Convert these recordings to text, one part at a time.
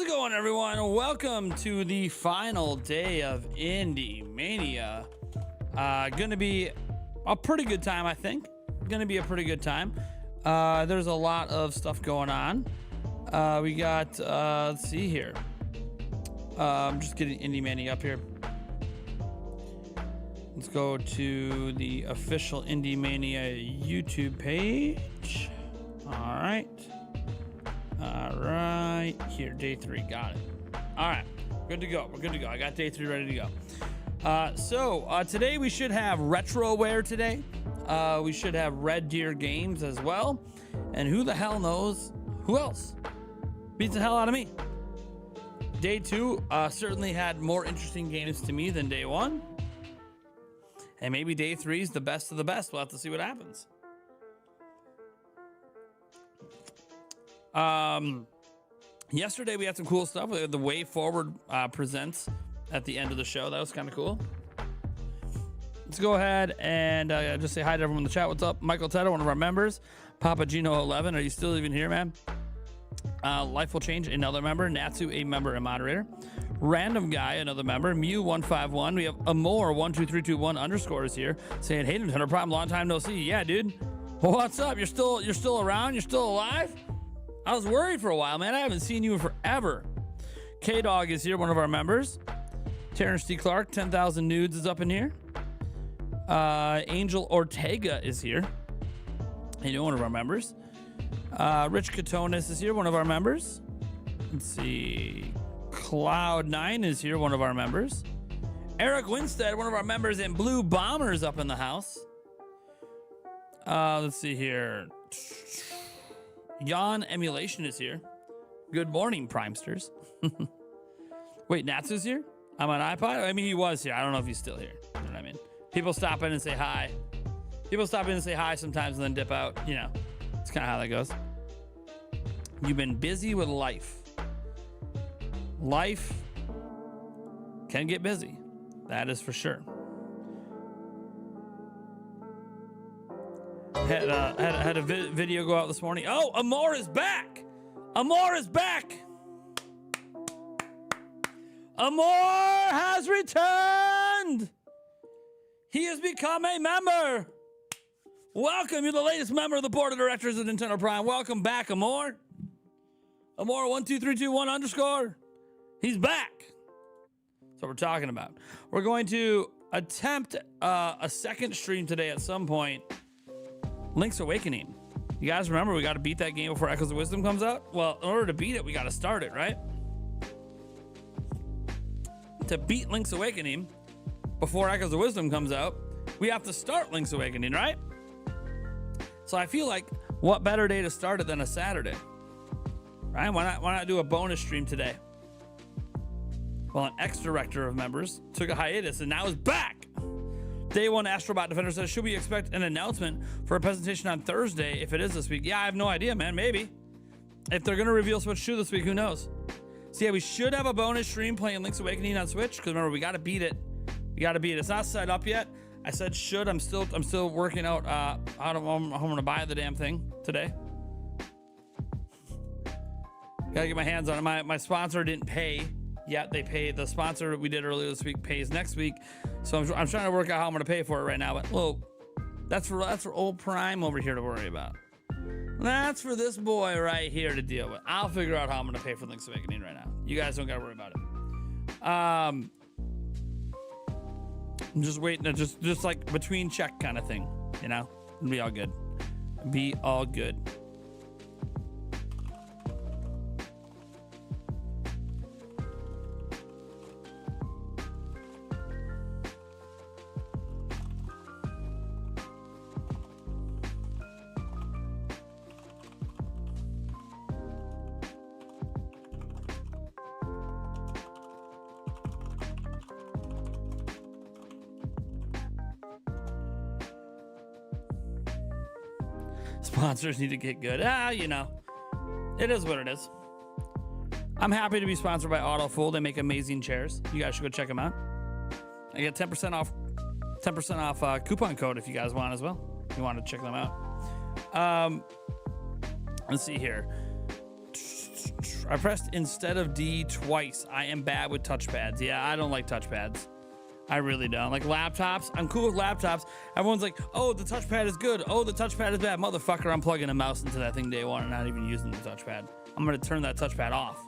How's it going, everyone? Welcome to the final day of IndieMania. Gonna be a pretty good time, I think. Gonna be a pretty good time. There's a lot of stuff going on. We got, let's see here. I'm just getting IndieMania up here. Let's go to the official IndieMania YouTube page. All right, here, day 3, got it. All right, good to go. We're good to go. I got day 3 ready to go. So today we should have retroware today. We should have Red Deer games as well. And who the hell knows who else beats the hell out of me? Day 2 certainly had more interesting games to me than day 1. And maybe day 3 is the best of the best. We'll have to see what happens. Yesterday we had some cool stuff. We had the Way Forward presents at the end of the show. That was kind of cool. Let's go ahead and just say hi to everyone in the chat. What's up? Michael Tedder, one of our members. Papa Gino 11, are you still even here, man? Life Will Change, another member. Natsu, a member and moderator. Random Guy, another member. Mew151. We have Amore12321 underscore is here saying, hey, Nintendo Prime, long time no see. Yeah, dude. Well, what's up? You're still around? You're still alive? I was worried for a while, man. I haven't seen you in forever. K-Dog is here, one of our members. Terrence D. Clark, 10,000 nudes is up in here. Angel Ortega is here. You know, one of our members. Rich Katonis is here, one of our members. Let's see. Cloud9 is here, one of our members. Eric Winstead, one of our members, and Blue Bombers up in the house. Let's see here. Yon Emulation is here. Good morning, Primesters. Wait, Natsu's here? I'm on iPod? I mean, he was here. I don't know if he's still here. You know what I mean? People stop in and say hi. People stop in and say hi sometimes and then dip out. You know, it's kind of how that goes. You've been busy with life. Life can get busy. That is for sure. Had a video go out this morning. Oh, Amore is back. Amore is back. Amore has returned. He has become a member. Welcome. You're the latest member of the board of directors of Nintendo Prime. Welcome back, Amore. Amore12321 underscore. He's back. That's what we're talking about. We're going to attempt a second stream today at some point. Link's Awakening. You guys remember we got to beat that game before Echoes of Wisdom comes out? Well, in order to beat it, we got to start it, right? To beat Link's Awakening before Echoes of Wisdom comes out, we have to start Link's Awakening, right? So I feel like what better day to start it than a Saturday, right? Why not do a bonus stream today? Well, an ex-director of members took a hiatus and now is back. Day 1 Astrobot Defender says, should we expect an announcement for a presentation on Thursday if it is this week? Yeah, I have no idea, man. Maybe. If they're going to reveal Switch 2 this week, who knows? So yeah, we should have a bonus stream playing Link's Awakening on Switch, because remember, we got to beat it. We got to beat it. It's not set up yet. I said should. I'm still working out how I'm going to buy the damn thing today. Got to get my hands on it. My sponsor didn't pay yet. They paid. The sponsor we did earlier this week pays next week. So I'm trying to work out how I'm going to pay for it right now. But well, that's for old Prime over here to worry about. That's for this boy right here to deal with. I'll figure out how I'm going to pay for Link's Awakening right now. You guys don't got to worry about it. I'm just waiting to just like between check kind of thing, you know? It'll be all good. Be all good. Sponsors need to get good. You know, it is what it is. I'm happy to be sponsored by AutoFull. They make amazing chairs. You guys should go check them out. I get 10% off coupon code if you guys want as well. If you want to check them out. Let's see here. I pressed instead of D twice. I am bad with touchpads. Yeah, I don't like touchpads. I really don't. Like laptops, I'm cool with laptops. Everyone's like, oh, the touchpad is good. Oh, the touchpad is bad. Motherfucker, I'm plugging a mouse into that thing day one and not even using the touchpad. I'm going to turn that touchpad off.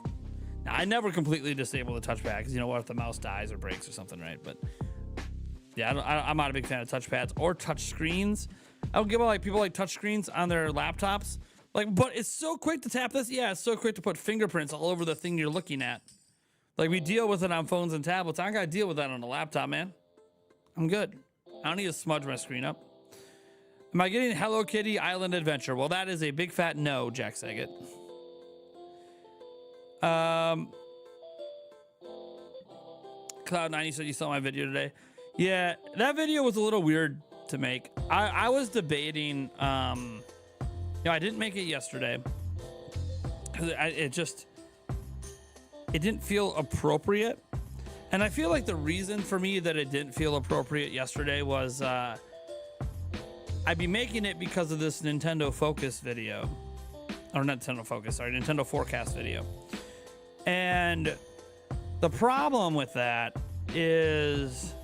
Now, I never completely disable the touchpad because you know what if the mouse dies or breaks or something, right? But yeah, I'm not a big fan of touchpads or touch screens. I don't give a like people like touch screens on their laptops. Like, but it's so quick to tap this. Yeah, it's so quick to put fingerprints all over the thing you're looking at. Like we deal with it on phones and tablets. I don't gotta deal with that on a laptop, man. I'm good. I don't need to smudge my screen up. Am I getting Hello Kitty Island Adventure? Well, that is a big fat no, Jack Saget. Cloud9, you said you saw my video today. Yeah, that video was a little weird to make. I was debating, you know, I didn't make it yesterday because it didn't feel appropriate. And I feel like the reason for me that it didn't feel appropriate yesterday was I'd be making it because of this Nintendo Focus video. Or not Nintendo Focus, sorry, Nintendo Forecast video. And the problem with that is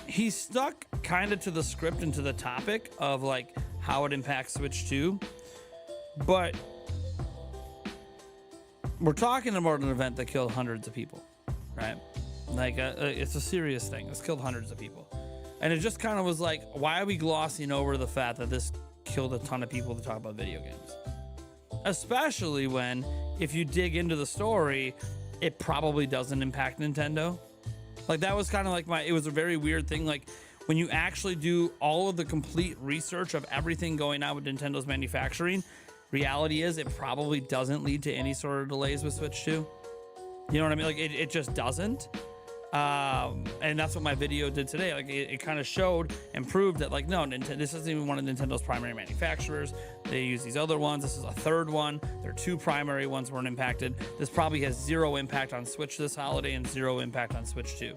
he stuck kind of to the script and to the topic of like how it impacts Switch 2. But we're talking about an event that killed hundreds of people, right? Like it's a serious thing. It's killed hundreds of people. And it just kind of was like, why are we glossing over the fact that this killed a ton of people to talk about video games? Especially when, if you dig into the story, it probably doesn't impact Nintendo. Like that was kind of like it was a very weird thing. Like when you actually do all of the complete research of everything going on with Nintendo's manufacturing, reality is it probably doesn't lead to any sort of delays with Switch 2. You know what I mean? Like it just doesn't. And that's what my video did today. Like it kind of showed and proved that like, no, this isn't even one of Nintendo's primary manufacturers. They use these other ones. This is a third one. Their two primary ones weren't impacted. This probably has zero impact on Switch this holiday and zero impact on Switch 2.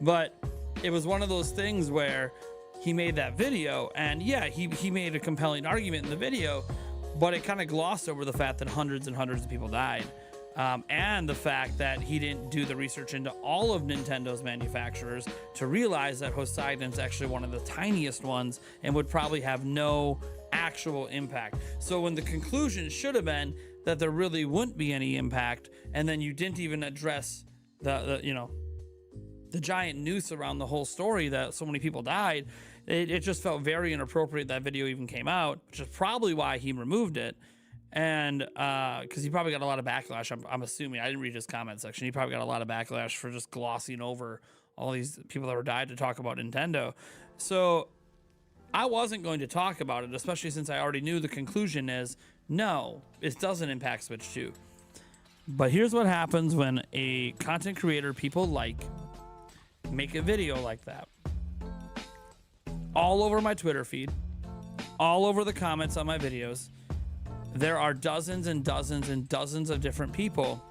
But it was one of those things where he made that video and yeah, he made a compelling argument in the video, but it kind of glossed over the fact that hundreds and hundreds of people died. And the fact that he didn't do the research into all of Nintendo's manufacturers to realize that Poseidon's actually one of the tiniest ones and would probably have no actual impact. So when the conclusion should have been that there really wouldn't be any impact, and then you didn't even address the giant noose around the whole story that so many people died, it just felt very inappropriate that video even came out, which is probably why he removed it. And because he probably got a lot of backlash, I'm assuming. I didn't read his comment section. He probably got a lot of backlash for just glossing over all these people that were died to talk about Nintendo. So I wasn't going to talk about it, especially since I already knew the conclusion is no, it doesn't impact Switch 2. But here's what happens when a content creator people like make a video like that. All over my Twitter feed, all over the comments on my videos, there are dozens and dozens and dozens of different people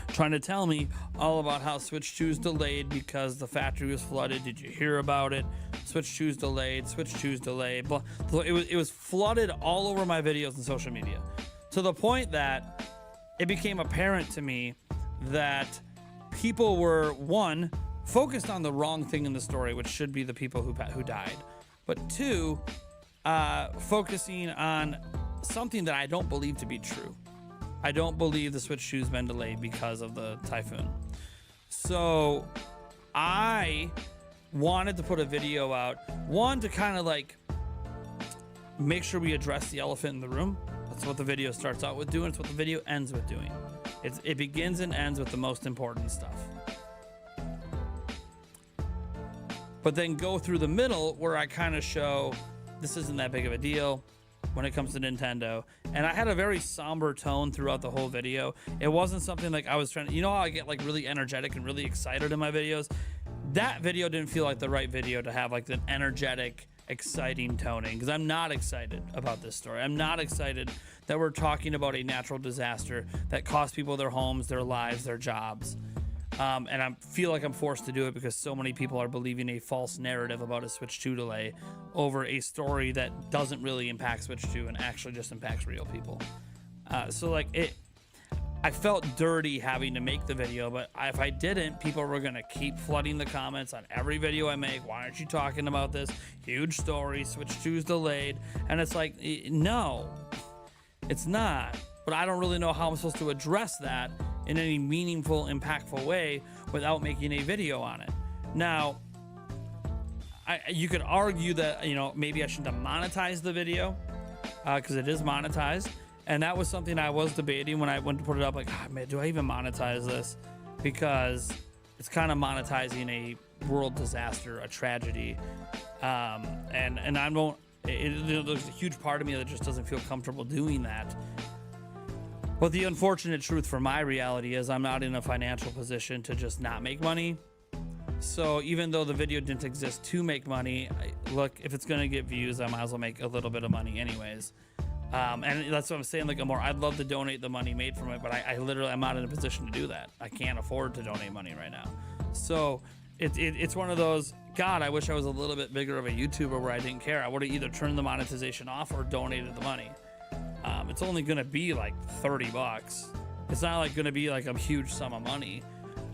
trying to tell me all about how Switch 2 is delayed because the factory was flooded. Did you hear about it? Switch 2 is delayed. Switch 2 is delayed. It was flooded all over my videos and social media to the point that it became apparent to me that people were, one, focused on the wrong thing in the story, which should be the people who died, but two, focusing on something that I don't believe to be true. I don't believe the Switch 2's been delayed because of the typhoon. So I wanted to put a video out, one, to kind of like make sure we address the elephant in the room. That's what the video starts out with doing. It's what the video ends with doing. It begins and ends with the most important stuff. But then go through the middle where I kind of show this isn't that big of a deal when it comes to Nintendo. And I had a very somber tone throughout the whole video. It wasn't something like I was trying to, you know how I get like really energetic and really excited in my videos? That video didn't feel like the right video to have like an energetic, exciting toning, because I'm not excited about this story. I'm not excited that we're talking about a natural disaster that cost people their homes, their lives, their jobs. And I feel like I'm forced to do it because so many people are believing a false narrative about a Switch 2 delay over a story that doesn't really impact Switch 2 and actually just impacts real people. So like I felt dirty having to make the video, but if I didn't, people were gonna keep flooding the comments on every video I make. Why aren't you talking about this huge story? Switch 2's delayed. And it's like, no, it's not. But I don't really know how I'm supposed to address that in any meaningful, impactful way without making a video on it. Now, you could argue that, you know, maybe I shouldn't have monetized the video because it is monetized. And that was something I was debating when I went to put it up. Like, oh, man, do I even monetize this? Because it's kind of monetizing a world disaster, a tragedy. And I don't, there's a huge part of me that just doesn't feel comfortable doing that. But the unfortunate truth for my reality is I'm not in a financial position to just not make money. So even though the video didn't exist to make money, look, if it's going to get views, I might as well make a little bit of money anyways. And that's what I'm saying. Like, I'd love to donate the money made from it, but I literally, I'm not in a position to do that. I can't afford to donate money right now. So it's one of those, God, I wish I was a little bit bigger of a YouTuber where I didn't care. I would have either turned the monetization off or donated the money. It's only going to be like $30. It's not like going to be like a huge sum of money,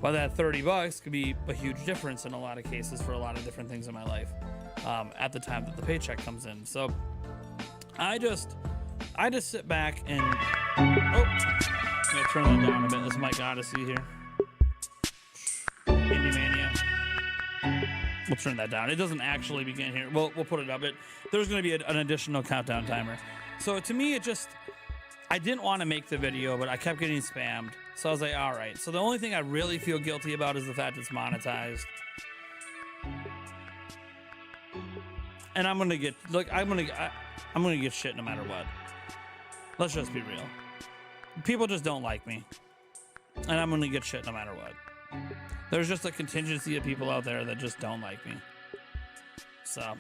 but that $30 could be a huge difference in a lot of cases for a lot of different things in my life at the time that the paycheck comes in. So I just sit back and, I'm gonna turn that down a bit. This is my Odyssey here. IndieMania. We'll turn that down. It doesn't actually begin here. We'll put it up. There's gonna be an additional countdown timer. So to me, I didn't want to make the video, but I kept getting spammed. So I was like, all right. So the only thing I really feel guilty about is the fact it's monetized. And I'm gonna get shit no matter what. Let's just be real. People just don't like me. And I'm gonna get shit no matter what. There's just a contingency of people out there that just don't like me. So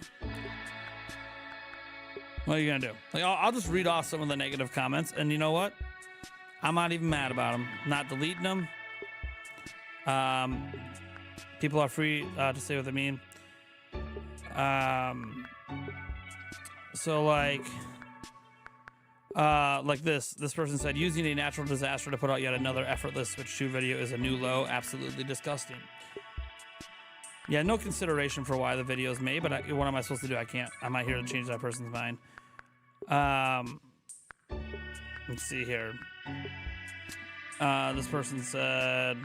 what are you gonna do? Like, I'll just read off some of the negative comments, and you know what? I'm not even mad about them. Not deleting them. People are free to say what they mean. So like this person said, using a natural disaster to put out yet another effortless Switch 2 video is a new low. Absolutely disgusting. Yeah, no consideration for why the video is made, but what am I supposed to do? I'm not here to change that person's mind. Let's see here. This person said,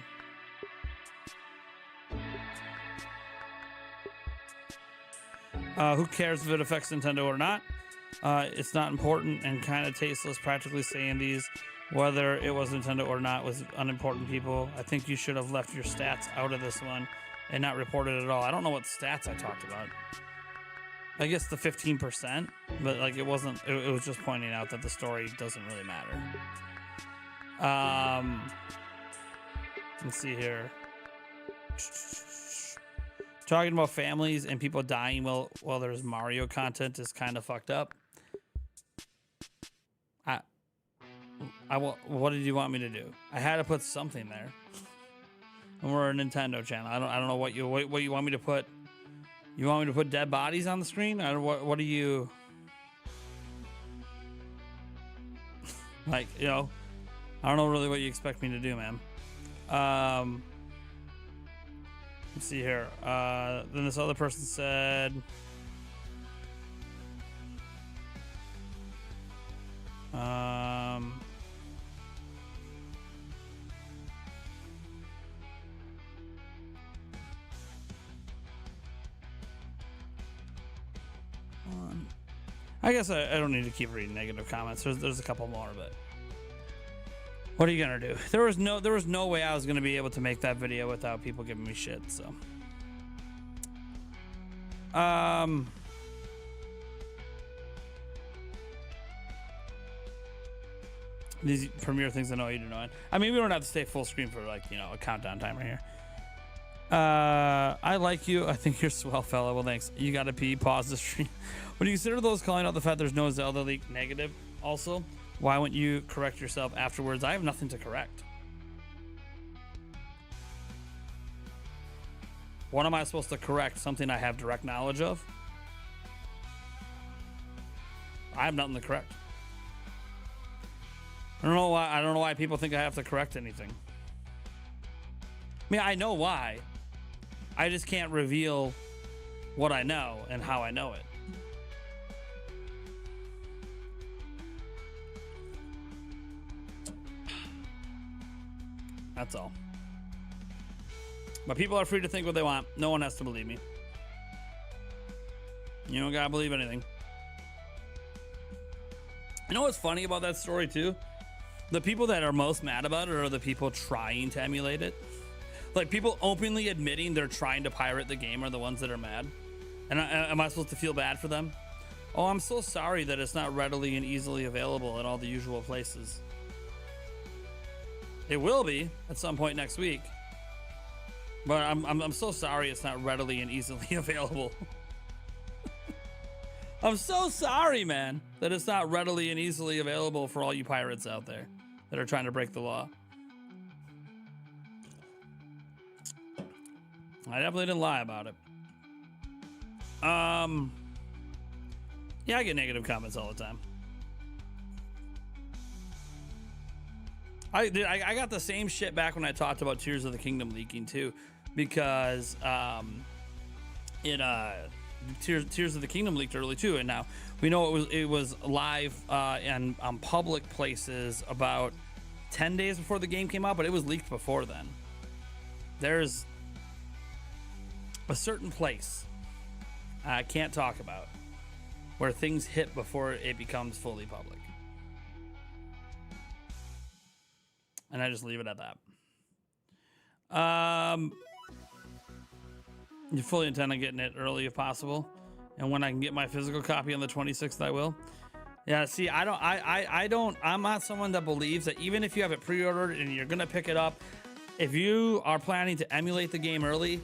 who cares if it affects Nintendo or not? It's not important and kind of tasteless. Practically saying these, whether it was Nintendo or not, was unimportant. People, I think you should have left your stats out of this one and not reported it at all. I don't know what stats I talked about. I guess the 15%, but like it wasn't. It was just pointing out that the story doesn't really matter. Let's see here. Talking about families and people dying while there's Mario content is kind of fucked up. What did you want me to do? I had to put something there. And we're a Nintendo channel. I don't know what you want me to put. You want me to put dead bodies on the screen? What do you like? You know, I don't know really what you expect me to do, man. Let's see here. Then this other person said, I guess I don't need to keep reading negative comments. There's a couple more, but what are you gonna do? There was no way I was gonna be able to make that video without people giving me shit. So, these premiere things I know you do know. I mean, we don't have to stay full screen for like, you know, a countdown timer here. I like you. I think you're swell, fella. Well, thanks. You gotta pee. Pause the stream. When you consider those calling out the fact there's no Zelda leak negative, also, why wouldn't you correct yourself afterwards? I have nothing to correct. What am I supposed to correct? Something I have direct knowledge of? I have nothing to correct. I don't know why people think I have to correct anything. I mean, I know why. I just can't reveal what I know and how I know it. That's all. But people are free to think what they want. No one has to believe me. You don't gotta believe anything. You know what's funny about that story too? The people that are most mad about it are the people trying to emulate it. Like, people openly admitting they're trying to pirate the game are the ones that are mad. And am I supposed to feel bad for them? Oh, I'm so sorry that it's not readily and easily available at all the usual places. It will be at some point next week. But I'm so sorry it's not readily and easily available. I'm so sorry, man, that it's not readily and easily available for all you pirates out there that are trying to break the law. I definitely didn't lie about it. Yeah, I get negative comments all the time. I got the same shit back when I talked about Tears of the Kingdom leaking too, because Tears of the Kingdom leaked early too, and now we know it was live and on public places about 10 days before the game came out, but it was leaked before then. There's a certain place I can't talk about where things hit before it becomes fully public, and I just leave it at that. You fully intend on getting it early if possible, and when I can get my physical copy on the 26th, I will. Yeah, see, I'm not someone that believes that even if you have it pre-ordered and you're gonna pick it up, if you are planning to emulate the game early,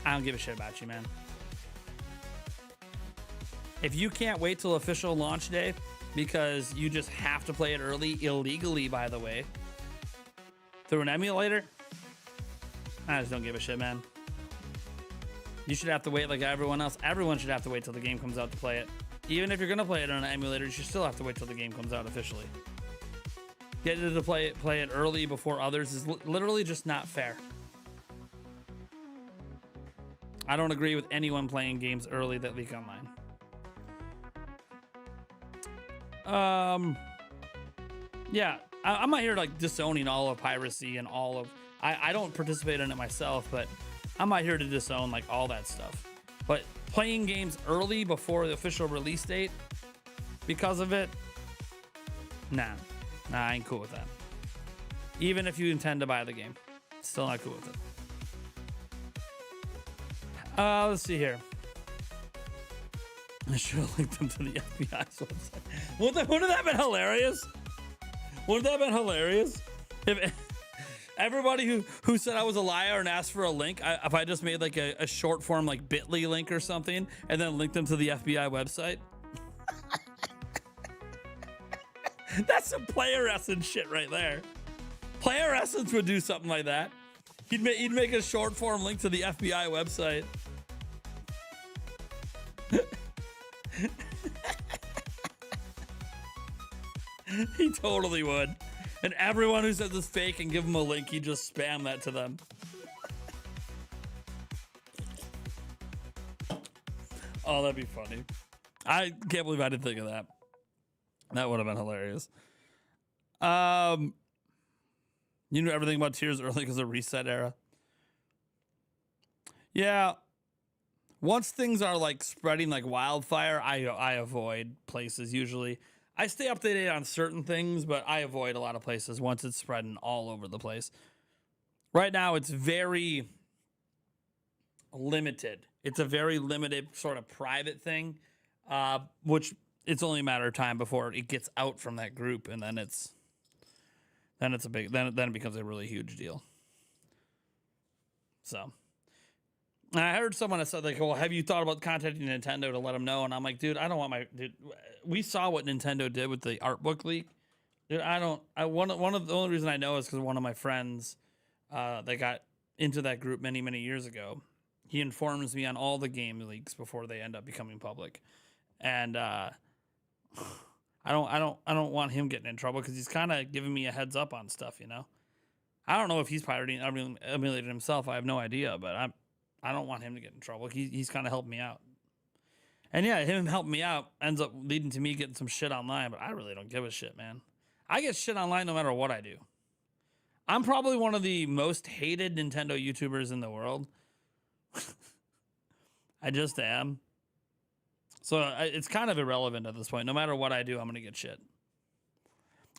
I don't give a shit about you, man. If you can't wait till official launch day because you just have to play it early, illegally, by the way, through an emulator, I just don't give a shit, man. You should have to wait like everyone else. Everyone should have to wait till the game comes out to play it. Even if you're gonna play it on an emulator, you should still have to wait till the game comes out officially. Getting to play it early before others is literally just not fair. I don't agree with anyone playing games early that leak online. Yeah, I'm not here like disowning all of Piracy and all of. I don't participate in it myself, but I'm not here to disown like all that stuff. But playing games early before the official release date because of it, nah, I ain't cool with that. Even if you intend to buy the game, still not cool with it. Let's see here. I should have linked them to the FBI's website. Wouldn't that have been hilarious? Wouldn't that have been hilarious? If everybody who said I was a liar and asked for a link, if I just made like a short form like bit.ly link or something and then linked them to the FBI website. That's some Player Essence shit right there. Player Essence would do something like that. He'd make a short form link to the FBI website. He totally would. And everyone who says it's fake and give him a link, he just spam that to them. Oh, that'd be funny. I can't believe I didn't think of that. That would have been hilarious. You knew everything about Tears early because of Reset Era. Yeah. Once things are like spreading like wildfire, I avoid places usually. I stay up to date on certain things, but I avoid a lot of places once it's spreading all over the place. Right now, it's very limited. It's a very limited sort of private thing, which it's only a matter of time before it gets out from that group, and then it becomes a really huge deal. So I heard someone that said like, "Well, have you thought about contacting Nintendo to let them know?" And I'm like, "Dude, I don't want dude." We saw what Nintendo did with the art book leak. Dude, one of the only reason I know is because one of my friends, they got into that group many years ago. He informs me on all the game leaks before they end up becoming public, and I don't want him getting in trouble because he's kind of giving me a heads up on stuff. You know, I don't know if he's pirating, emulated himself. I have no idea, but I don't want him to get in trouble. He's kind of helped me out. And yeah, him helping me out ends up leading to me getting some shit online, but I really don't give a shit, man. I get shit online no matter what I do. I'm probably one of the most hated Nintendo YouTubers in the world. I just am. So it's kind of irrelevant at this point. No matter what I do, I'm going to get shit.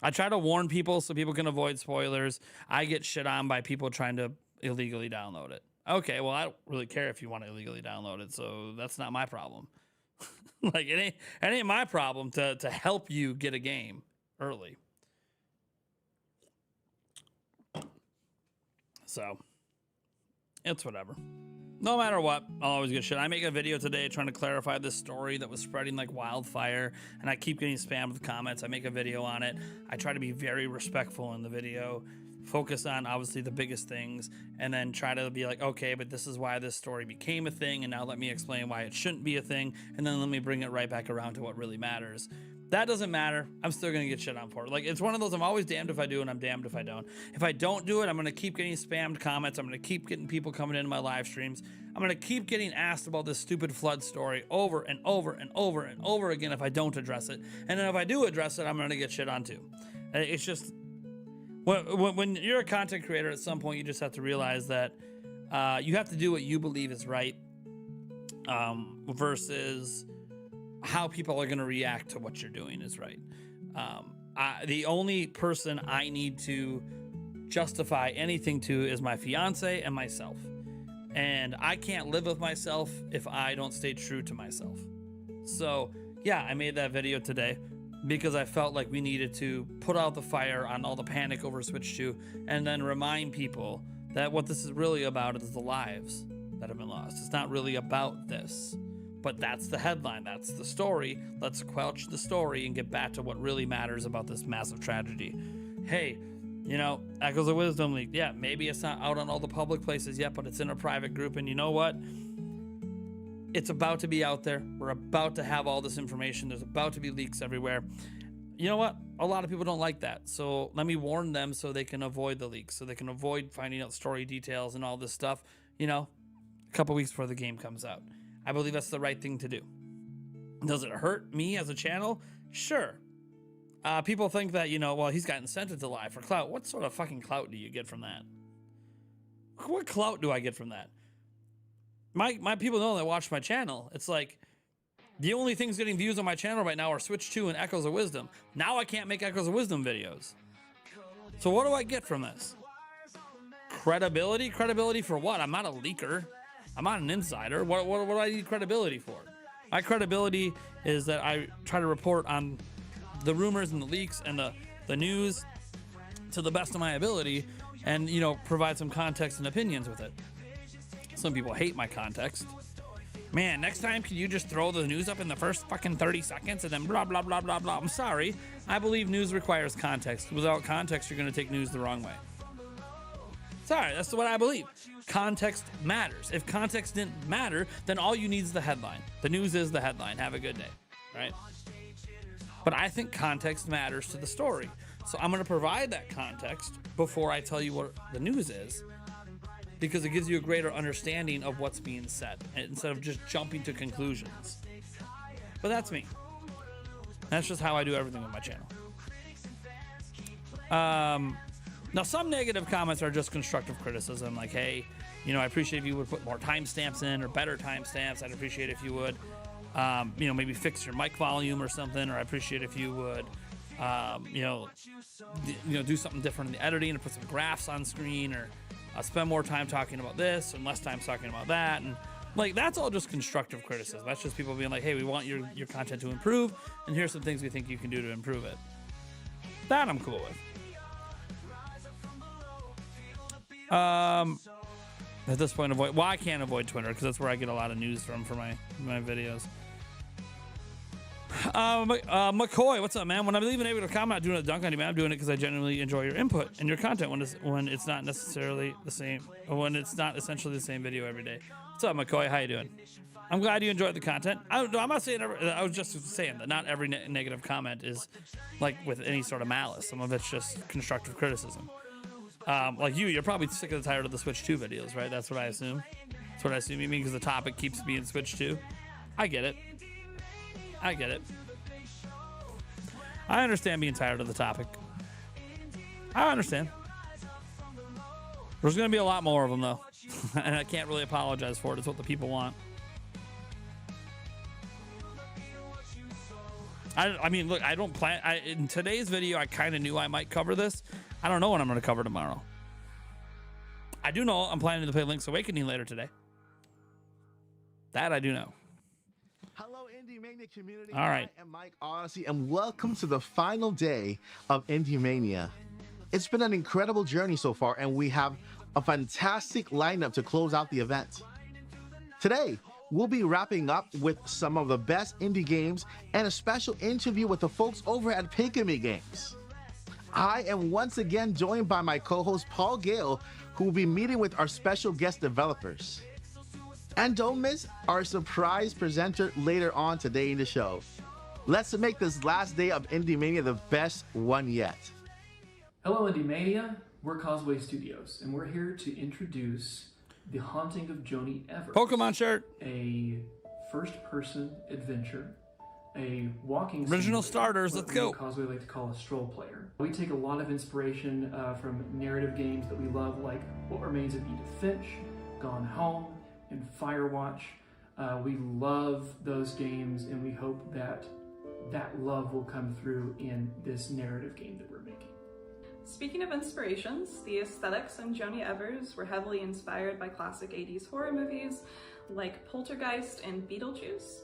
I try to warn people so people can avoid spoilers. I get shit on by people trying to illegally download it. Okay, well, I don't really care if you want to illegally download it, so that's not my problem. Like, it ain't my problem to help you get a game early. So, it's whatever. No matter what, I'll always get shit. I make a video today trying to clarify this story that was spreading like wildfire, and I keep getting spammed with comments. I make a video on it. I try to be very respectful in the video, focus on obviously the biggest things, and then try to be like, okay, but this is why this story became a thing, and now let me explain why it shouldn't be a thing, and then let me bring it right back around to what really matters. That doesn't matter. I'm still going to get shit on for it. Like, it's one of those, I'm always damned if I do and I'm damned if I don't. If I don't do it, I'm going to keep getting spammed comments. I'm going to keep getting people coming into my live streams. I'm going to keep getting asked about this stupid flood story over and over and over and over again if I don't address it. And then if I do address it, I'm going to get shit on too. It's just, when you're a content creator, at some point you just have to realize that you have to do what you believe is right versus how people are going to react to what you're doing is right. The only person I need to justify anything to is my fiance and myself. And I can't live with myself if I don't stay true to myself. So yeah, I made that video today because I felt like we needed to put out the fire on all the panic over Switch 2 and then remind people that what this is really about is the lives that have been lost. It's not really about this. But that's the headline. That's the story. Let's quelch the story and get back to what really matters about this massive tragedy. Hey, you know, Echoes of Wisdom League. Yeah, maybe it's not out on all the public places yet, but it's in a private group. And you know what? It's about to be out there. We're about to have all this information. There's about to be leaks everywhere. You know what? A lot of people don't like that. So let me warn them so they can avoid the leaks, so they can avoid finding out story details and all this stuff, you know, a couple weeks before the game comes out. I believe that's the right thing to do. Does it hurt me as a channel? Sure. People think that, you know, well, he's got incentive to lie for clout. What sort of fucking clout do you get from that? What clout do I get from that? My people know that watch my channel. It's like, the only things getting views on my channel right now are Switch 2 and Echoes of Wisdom. Now I can't make Echoes of Wisdom videos. So what do I get from this? Credibility? Credibility for what? I'm not a leaker. I'm not an insider. What do I need credibility for? My credibility is that I try to report on the rumors and the leaks and the news to the best of my ability and, you know, provide some context and opinions with it. Some people hate my context. Man, next time, can you just throw the news up in the first fucking 30 seconds and then blah, blah, blah, blah, blah. I'm sorry. I believe news requires context. Without context, you're going to take news the wrong way. Sorry, that's what I believe. Context matters. If context didn't matter, then all you need is the headline. The news is the headline. Have a good day, right? But I think context matters to the story. So I'm going to provide that context before I tell you what the news is, because it gives you a greater understanding of what's being said instead of just jumping to conclusions. But that's me. That's just how I do everything with my channel. Now, some negative comments are just constructive criticism, like, hey, you know, I appreciate if you would put more timestamps in or better timestamps. I'd appreciate if you would, you know, maybe fix your mic volume or something, or I appreciate if you would, you know, do something different in the editing and put some graphs on screen, or spend more time talking about this and less time talking about that. And like, that's all just constructive criticism. That's just people being like, hey, we want your content to improve, and here's some things we think you can do to improve it. That I'm cool with. At this point, I can't avoid Twitter because that's where I get a lot of news from for my videos. McCoy, what's up, man? When I'm even able to comment, doing a dunk on you, man, I'm doing it because I genuinely enjoy your input and your content when it's not necessarily the same, or when it's not essentially the same video every day. What's up, McCoy? How you doing? I'm glad you enjoyed the content. I'm not saying I was just saying that not every negative comment is like with any sort of malice. Some of it's just constructive criticism. Like you're probably sick and tired of the Switch 2 videos, right? That's what I assume. That's what I assume you mean, because the topic keeps being Switch 2. I get it. I get it. I understand being tired of the topic. I understand. There's going to be a lot more of them, though. And I can't really apologize for it. It's what the people want. I mean, look, I don't plan... in today's video, I kind of knew I might cover this. I don't know what I'm going to cover tomorrow. I do know I'm planning to play Link's Awakening later today. That I do know. Hello, IndieMania community. All right. I am Mike Odyssey, and welcome to the final day of IndieMania. It's been an incredible journey so far, and we have a fantastic lineup to close out the event. Today, we'll be wrapping up with some of the best indie games and a special interview with the folks over at Pinkamy Games. I am once again joined by my co-host Paul Gale, who will be meeting with our special guest developers. And don't miss our surprise presenter later on today in the show. Let's make this last day of IndieMania the best one yet. Hello IndieMania, we're Causeway Studios, and we're here to introduce The Haunting of Joni Evers. Pokemon shirt. A first-person adventure, a walking original simulator, starters, let's go. Causeway like to call a stroll player. We take a lot of inspiration from narrative games that we love, like What Remains of Edith Finch, Gone Home, and Firewatch. We love those games, and we hope that that love will come through in this narrative game that we're making. Speaking of inspirations, the aesthetics in Joni Evers were heavily inspired by classic 80s horror movies like Poltergeist and Beetlejuice.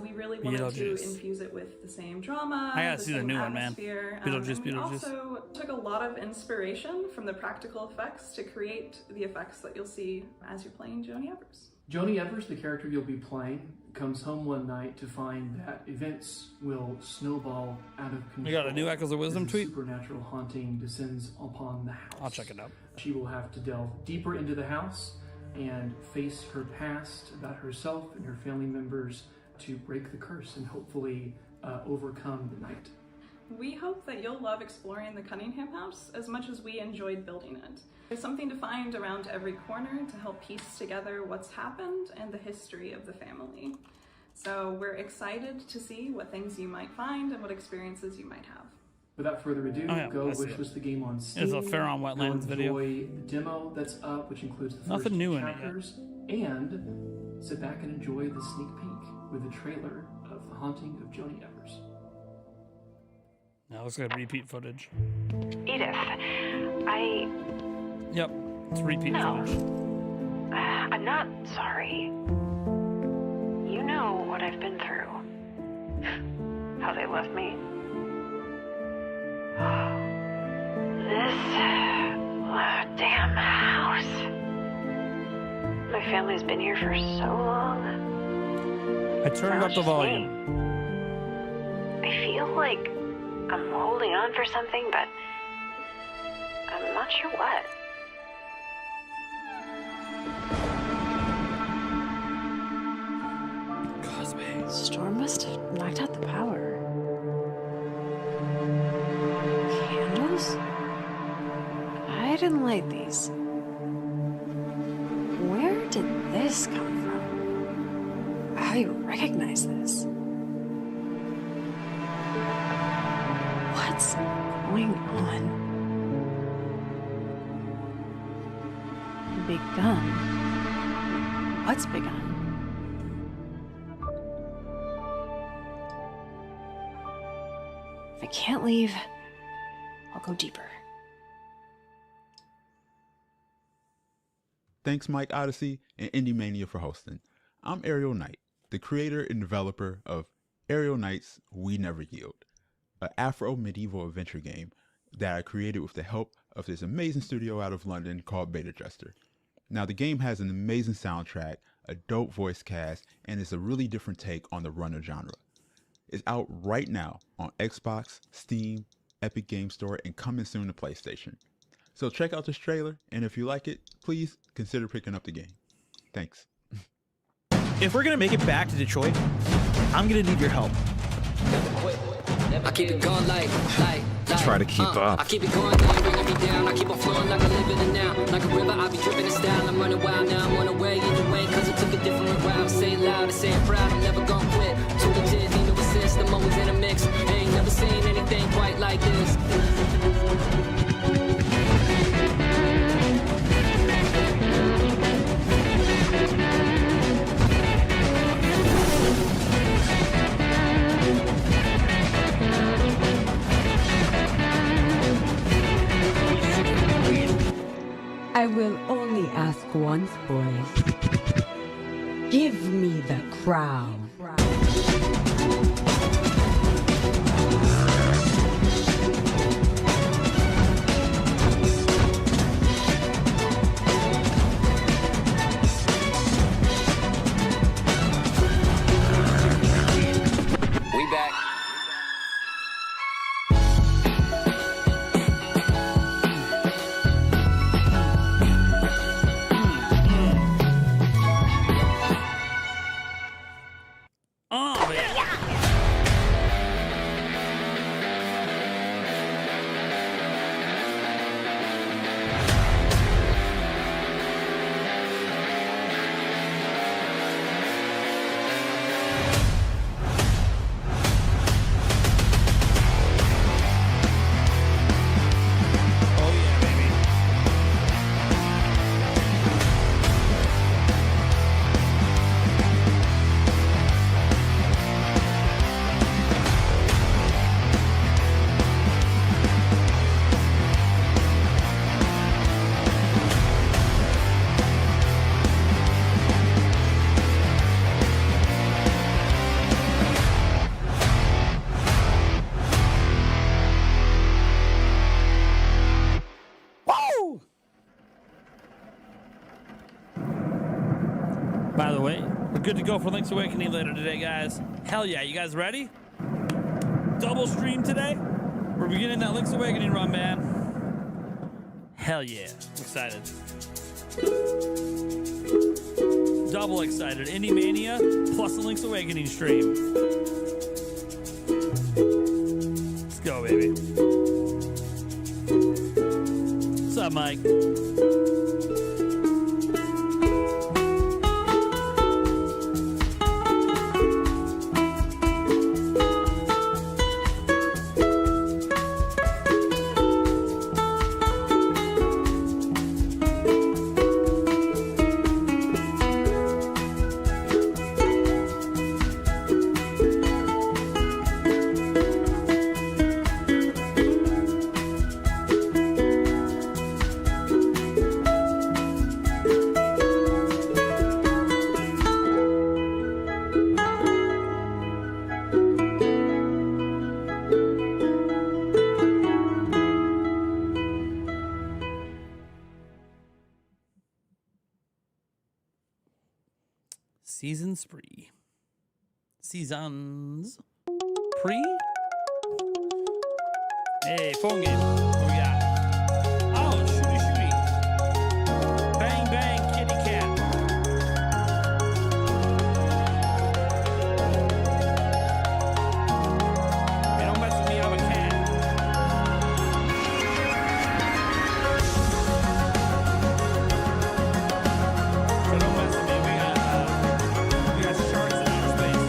We really wanted to infuse it with the same drama. I gotta see the new one, man. Beetlejuice. We also took a lot of inspiration from the practical effects to create the effects that you'll see as you're playing Joni Evers. Joni Evers, the character you'll be playing, comes home one night to find that events will snowball out of control. You got a new Echoes of Wisdom tweet? Supernatural haunting descends upon the house. I'll check it out. She will have to delve deeper into the house and face her past about herself and her family members to break the curse and hopefully overcome the night. We hope that you'll love exploring the Cunningham house as much as we enjoyed building it. There's something to find around every corner to help piece together what's happened and the history of the family. So we're excited to see what things you might find and what experiences you might have. Without further ado, go wishlist the game on Steam. It's a Fair on Wetlands video. Enjoy the demo that's up, which includes the Nothing first new chapters, in it yet. and sit back and enjoy the sneak peek with the trailer of The Haunting of Joni Evers. Now let's get repeat footage. Edith, Yep, it's repeat footage. I'm not sorry. You know what I've been through. How they left me. This damn house. My family's been here for so long. I turned up the volume. I feel like I'm holding on for something, but I'm not sure what. Causeway. Storm must have knocked out the power. Candles? I didn't light these. Where did this come from? I recognize this. What's going on? Begun? What's begun? If I can't leave, I'll go deeper. Thanks Mike Odyssey and IndieMania for hosting. I'm Ariel Knight, the creator and developer of Ariel Knight's We Never Yield, an Afro-medieval adventure game that I created with the help of this amazing studio out of London called Beta Jester. Now the game has an amazing soundtrack, a dope voice cast, and it's a really different take on the runner genre. is out right now on Xbox, Steam, Epic Game Store, and coming soon to PlayStation. So check out this trailer, and if you like it, please consider picking up the game. Thanks. If we're gonna make it back to Detroit, I'm gonna need your help. I keep it going like Try to keep up. I keep it going, now you bringing me down. I keep on flowing like I live in it now. Like a river, I be dripping in style. I'm running wild now, I'm on the way either way, cause I took a different route. Say it loud and say it proud, I'm never gonna quit. Too legit, need no assist, I'm always in a mix. Ain't never seen anything quite like this. I will only ask once, boys. Give me the crown. We back. Oh, man. Oh, yeah, baby. Woo! By the way, we're good to go for Link's Awakening later today, guys. Hell yeah, you guys ready? Double stream today? We're beginning that Link's Awakening run, man. Hell yeah, excited. Double excited. IndieMania plus the Link's Awakening stream. Let's go, baby. What's up, Mike? Season spree. Seasons. Pre? Hey, phone game. What we got? Oh, shooty shooty. Bang bang, kitty cat. Hey, don't mess with me, I'm a cat. So don't mess with me. We got sharks in outer space.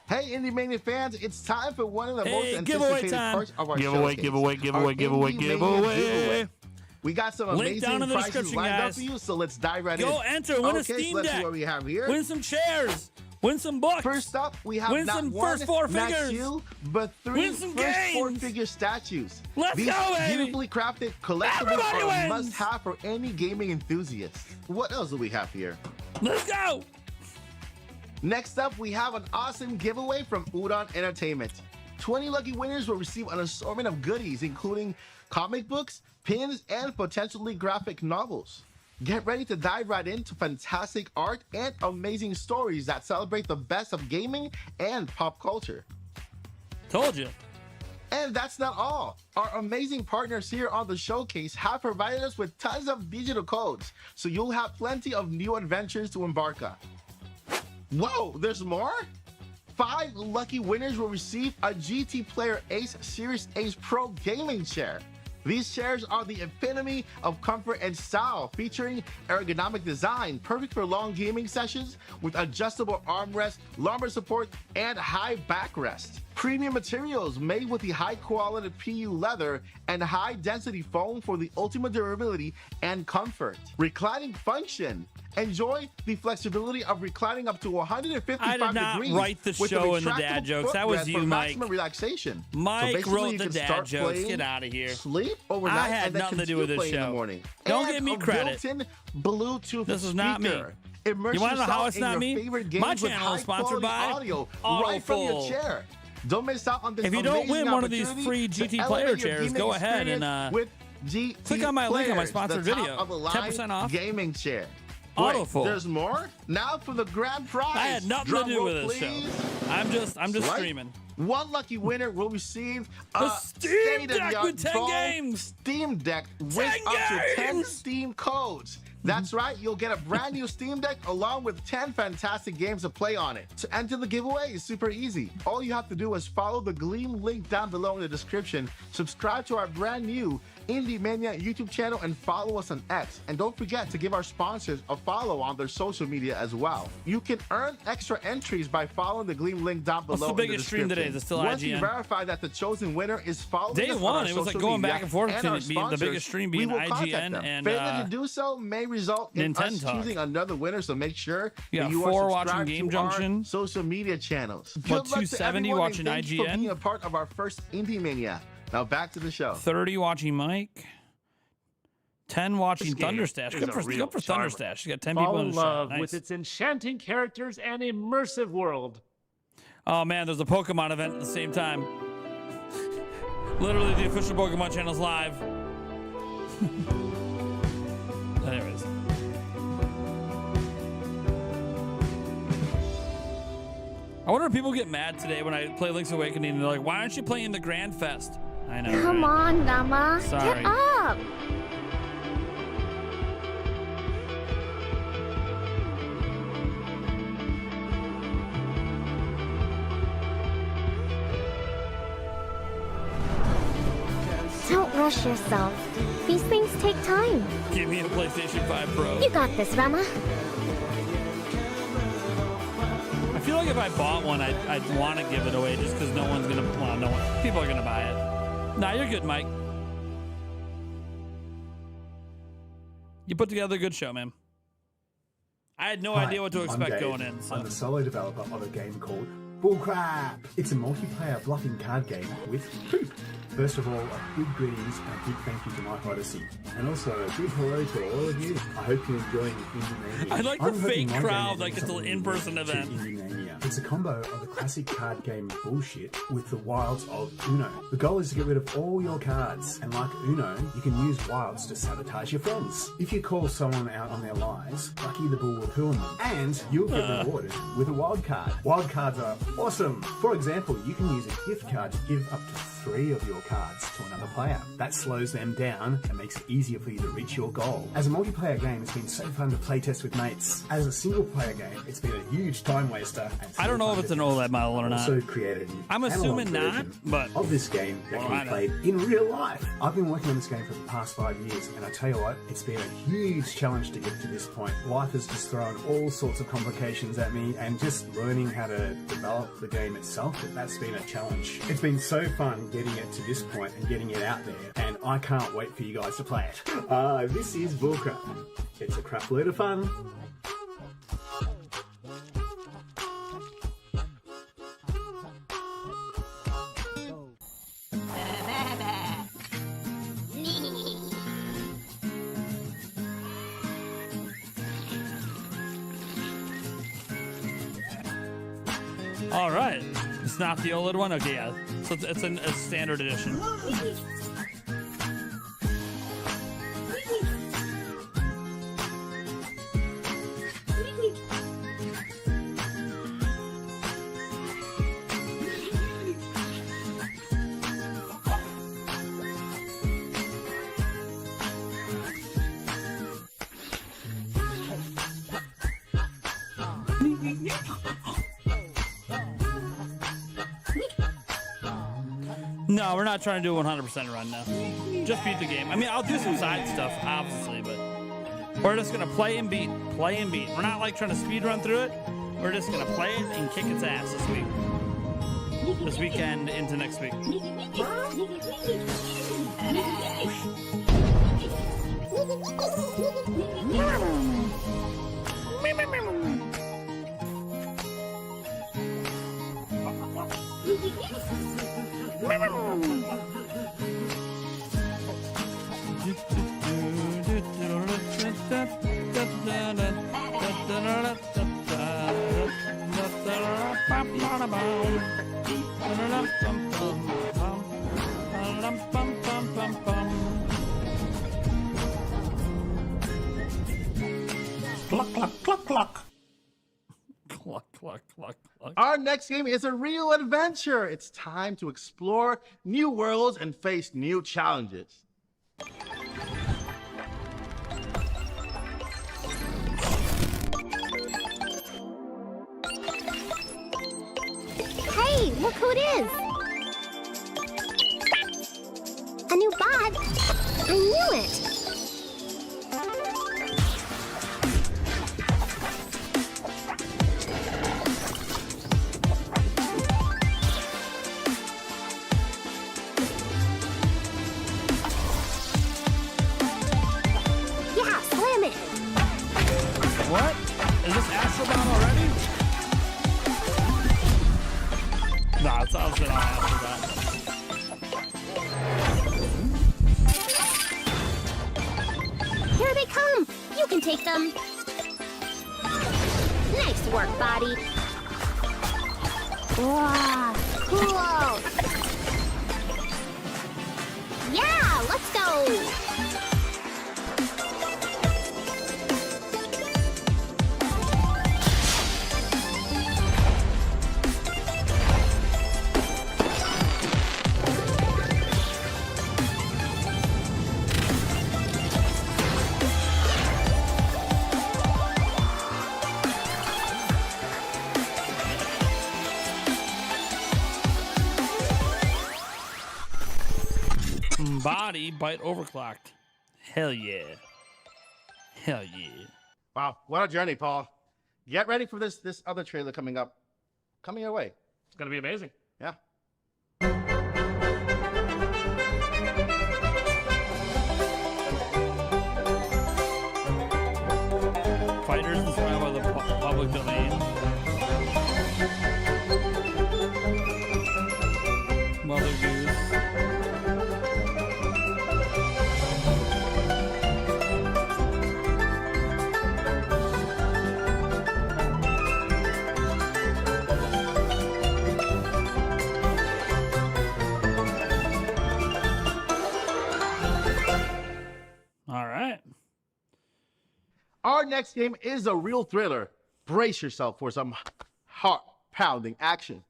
Hey, IndieMania fans, it's time for one of the most Hey, anticipated giveaway time. parts of our Giveaway, showcase. giveaway, giveaway, Our giveaway, IndieMania giveaway. We got some Link amazing down in the prizes description, lined up guys. for you, so let's dive right in. Go enter, win a Okay, Steam so let's Deck. see what we have here. Win some chairs. Win some books. First up, we have Win not some one, first four not figures. two, but three Win some first games. four-figure statues. Let's These go, baby. beautifully crafted collectibles Everybody are a wins. must-have for any gaming enthusiast. What else do we have here? Let's go. Next up, we have an awesome giveaway from Udon Entertainment. 20 lucky winners will receive an assortment of goodies, including comic books, pins, and potentially graphic novels. Get ready to dive right into fantastic art and amazing stories that celebrate the best of gaming and pop culture. Told you. And that's not all. Our amazing partners here on the showcase have provided us with tons of digital codes, so you'll have plenty of new adventures to embark on. Whoa, there's more? 5 lucky winners will receive a GT Player Ace Series Ace Pro gaming chair. These chairs are the epitome of comfort and style, featuring ergonomic design, perfect for long gaming sessions with adjustable armrest, lumbar support, and high backrest. Premium materials made with the high-quality PU leather and high-density foam for the ultimate durability and comfort. Reclining function. Enjoy the flexibility of reclining up to 155 I did not degrees wait the with show in the retractable dad jokes. That was footrest you, for Mike. maximum relaxation. Mike basically, wrote you the can dad start jokes. playing, Get out of here. Sleep overnight. I had and then nothing to do with this continue playing in show. the morning. Don't And give me a credit. built-in Bluetooth This is not me. speaker. Immerse You want to know how yourself it's in not your me? favorite games My with channel is sponsored high-quality by audio right from your Audible. chair. Don't miss out on this If you don't amazing win one of these opportunity free to GT elevate player your chairs, gaming go ahead and experience with GT click on my link on my Players, sponsored the top video. of the line 10% off. gaming chair. Audible. Wait, there's more? Now for the grand prize. I had nothing Drum to do roll, with this please. show. I'm just Swipe. streaming. One lucky winner will receive A a Steam Deck state-of-the-art with 10 full games. Steam Deck with 10 up to 10 games. Steam codes. That's right, you'll get a brand new Steam Deck along with 10 fantastic games to play on it. To enter the giveaway is super easy. All you have to do is follow the Gleam link down below in the description, subscribe to our brand new IndieMania YouTube channel, and follow us on X. And don't forget to give our sponsors a follow on their social media as well. You can earn extra entries by following the Gleam link down below. What's the in biggest stream description. today? Is it still Once IGN? you verify that the chosen winner is following Day us on one, our it was like social going media back and forth and between our it being the sponsors, biggest stream we being will contact IGN them. and, Failing to do so may result in us Nintendo. choosing another winner, so make sure You that got you 4 are watching subscribed Game to our Junction. social media channels. What, Good luck to 270 everyone, watching and thank you for IGN? being a part of our first IndieMania. Now back to the show. 30 watching Mike. 10 watching This game Thunderstash. is Good a for real charmer. Thunderstash. She's got 10 people Fall in in the shot. love Nice. with its enchanting characters and immersive world. Oh man, there's a Pokemon event at the same time. Literally, the official Pokemon channel's live. Anyways. I wonder if people get mad today when I play Link's Awakening and they're like, why aren't you playing the Grand Fest? I know. Come right? on, Nama. Sorry. Get up. Don't rush yourself. These things take time. Give me a PlayStation 5 Pro. You got this, Rama. I feel like if I bought one, I'd want to give it away just because no one's gonna. Well, no one. People are gonna buy it. Nah, you're good, Mike. You put together a good show, man. I had no idea what to expect going in. So. I'm the solo developer of a game called Bullcrap. It's a multiplayer bluffing card game with poop. First of all, a big greetings and a big thank you to Mike Odyssey. And also a big hello to all of you. I hope you're enjoying IndieMania. I like the I'm hoping fake my game crowd will like bring it's an something in-person to event. IndieMania. It's a combo of the classic card game bullshit with the wilds of Uno. The goal is to get rid of all your cards. And like Uno, you can use wilds to sabotage your friends. If you call someone out on their lies, Lucky the Bull will poo on them. And you'll get rewarded with a wild card. Wild cards are awesome. For example, you can use a gift card to give up to 3 of your cards to another player. That slows them down and makes it easier for you to reach your goal. As a multiplayer game, it's been so fun to playtest with mates. As a single player game, it's been a huge time waster. I don't know if it's an OLED model or not. Also created an I'm assuming analog not, version but of this game that Well, can I be know. played in real life. I've been working on this game for the past 5 years, and I tell you what, it's been a huge challenge to get to this point. Life has just thrown all sorts of complications at me, and just learning how to develop the game itself, that's been a challenge. It's been so fun getting it to this point and getting it out there, and I can't wait for you guys to play it. This is Bullcrap. It's a crap load of fun. All right. It's not the OLED one? Okay, yeah. So it's a standard edition. No, we're not trying to do a 100% run now. Just beat the game. I mean, I'll do some side stuff, obviously, but we're just gonna play and beat, play and beat. We're not like trying to speed run through it. We're just gonna play it and kick its ass this week. This weekend into next week. Cluck, cluck, cluck, cluck. Cluck, cluck, cluck, cluck. Our next game is a real adventure. It's time to explore new worlds and face new challenges. Hey, look who it is! A new bot? I knew it! Yeah, slam it! What? Is this Astrobot already? Nah, it's obviously not Astrobot. Here they come! You can take them! Nice work, body! Wow, cool! Yeah, let's go! Body bite overclocked. Hell yeah. Hell yeah. Wow, what a journey, Paul. Get ready for this other trailer coming up. Coming your way. It's going to be amazing. Yeah. Fighters inspired by the public domain. Mother Goose. All right. Our next game is a real thriller. Brace yourself for some heart-pounding action.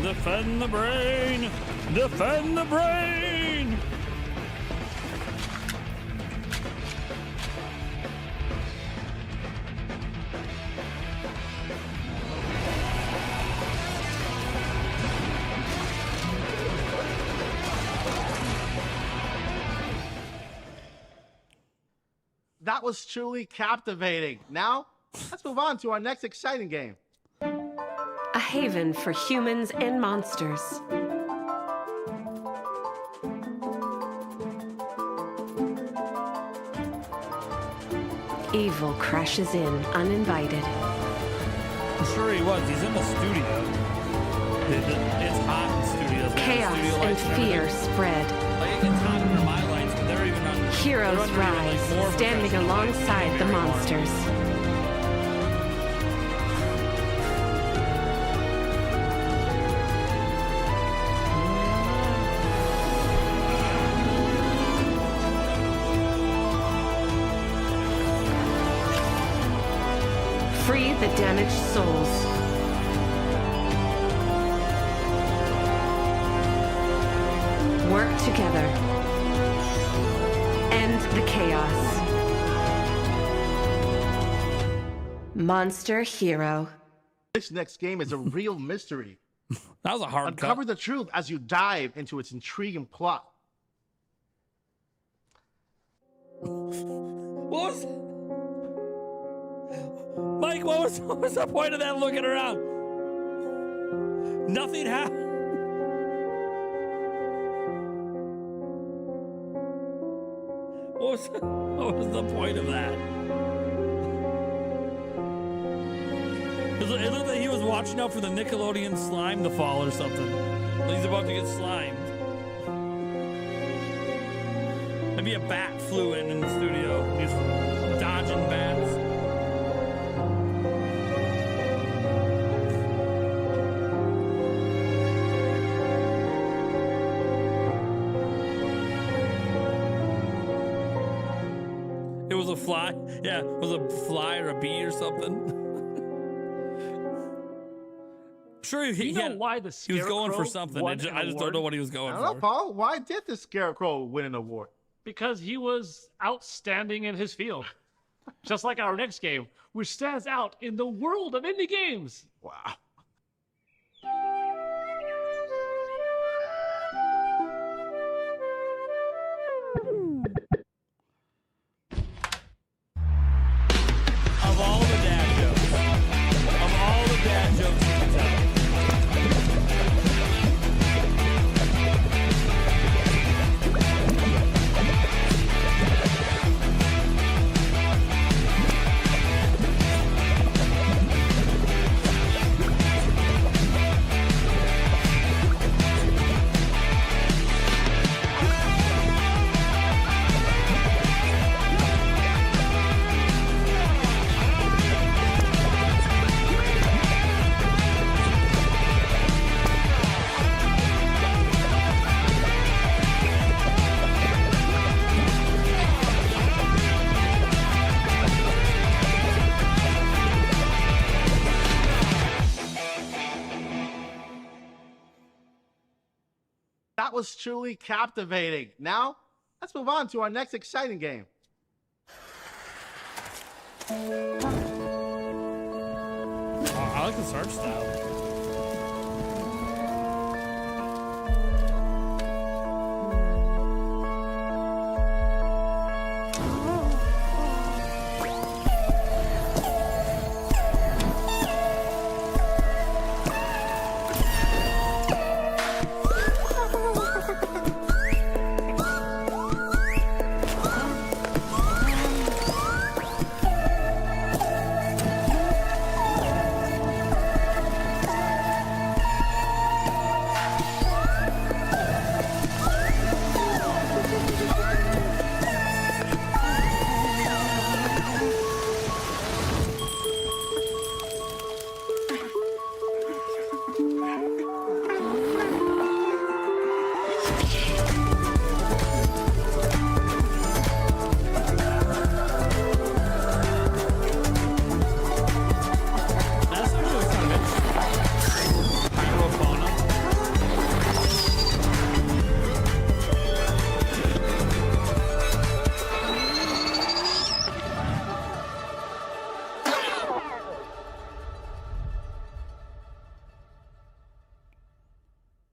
Defend the brain! Defend the brain! That was truly captivating. Now, let's move on to our next exciting game. A haven for humans and monsters. Evil crashes in uninvited. I'm sure he was. He's in the studio. It's hot in studios. Man. Chaos Studio and lights fear everything. spread. Like, it gets hot under my lights, but they're even on. Heroes heroes rise, standing alongside the monsters. Free the damaged souls. Work together. End the chaos. Monster Hero. This next game is a real mystery. That was a hard Uncover the truth as you dive into its intriguing plot. What was... Mike, what was the point of that looking around? Nothing happened. What was the point of that? It looked like he was watching out for the Nickelodeon slime to fall or something. He's about to get slimed. Maybe a bat flew in the studio. He's dodging bats. It was a fly. Yeah, it was a fly or a bee or something. Sure, he was going for something. I just don't know what he was going I don't know, for. Paul. Why did the Scarecrow win an award? Because he was outstanding in his field. Just like our next game, which stands out in the world of indie games. Wow. Of all the dad jokes, you can tell. That was truly captivating. Now, let's move on to our next exciting game. I like the search style.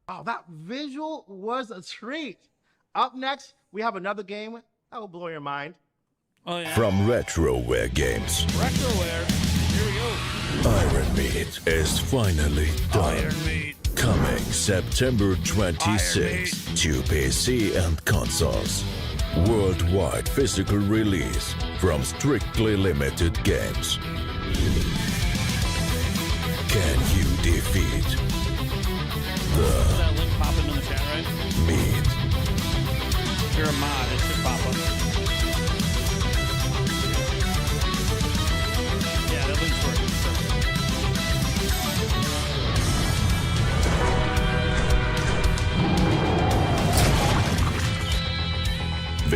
Wow, that visual was a treat. Up next, we have another game that will blow your mind. Oh, yeah. From Retroware Games. Retroware. Here we go. Iron Meat is finally done. Iron Meat. Coming September 26th to PC and consoles. Worldwide physical release from strictly limited games. Can you defeat Does that link pop into the chat, right? meat? If you're a mod, it should pop up.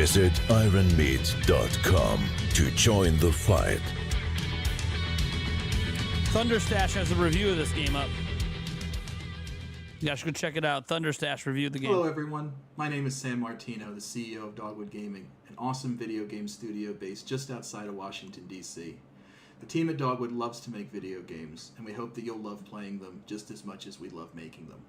Visit ironmeat.com to join the fight. Thunderstash has a review of this game up. You guys should go check it out. Thunderstash reviewed the game. Hello everyone, my name is Sam Martino, the CEO of Dogwood Gaming, an awesome video game studio based just outside of Washington, D.C. The team at Dogwood loves to make video games, and we hope that you'll love playing them just as much as we love making them.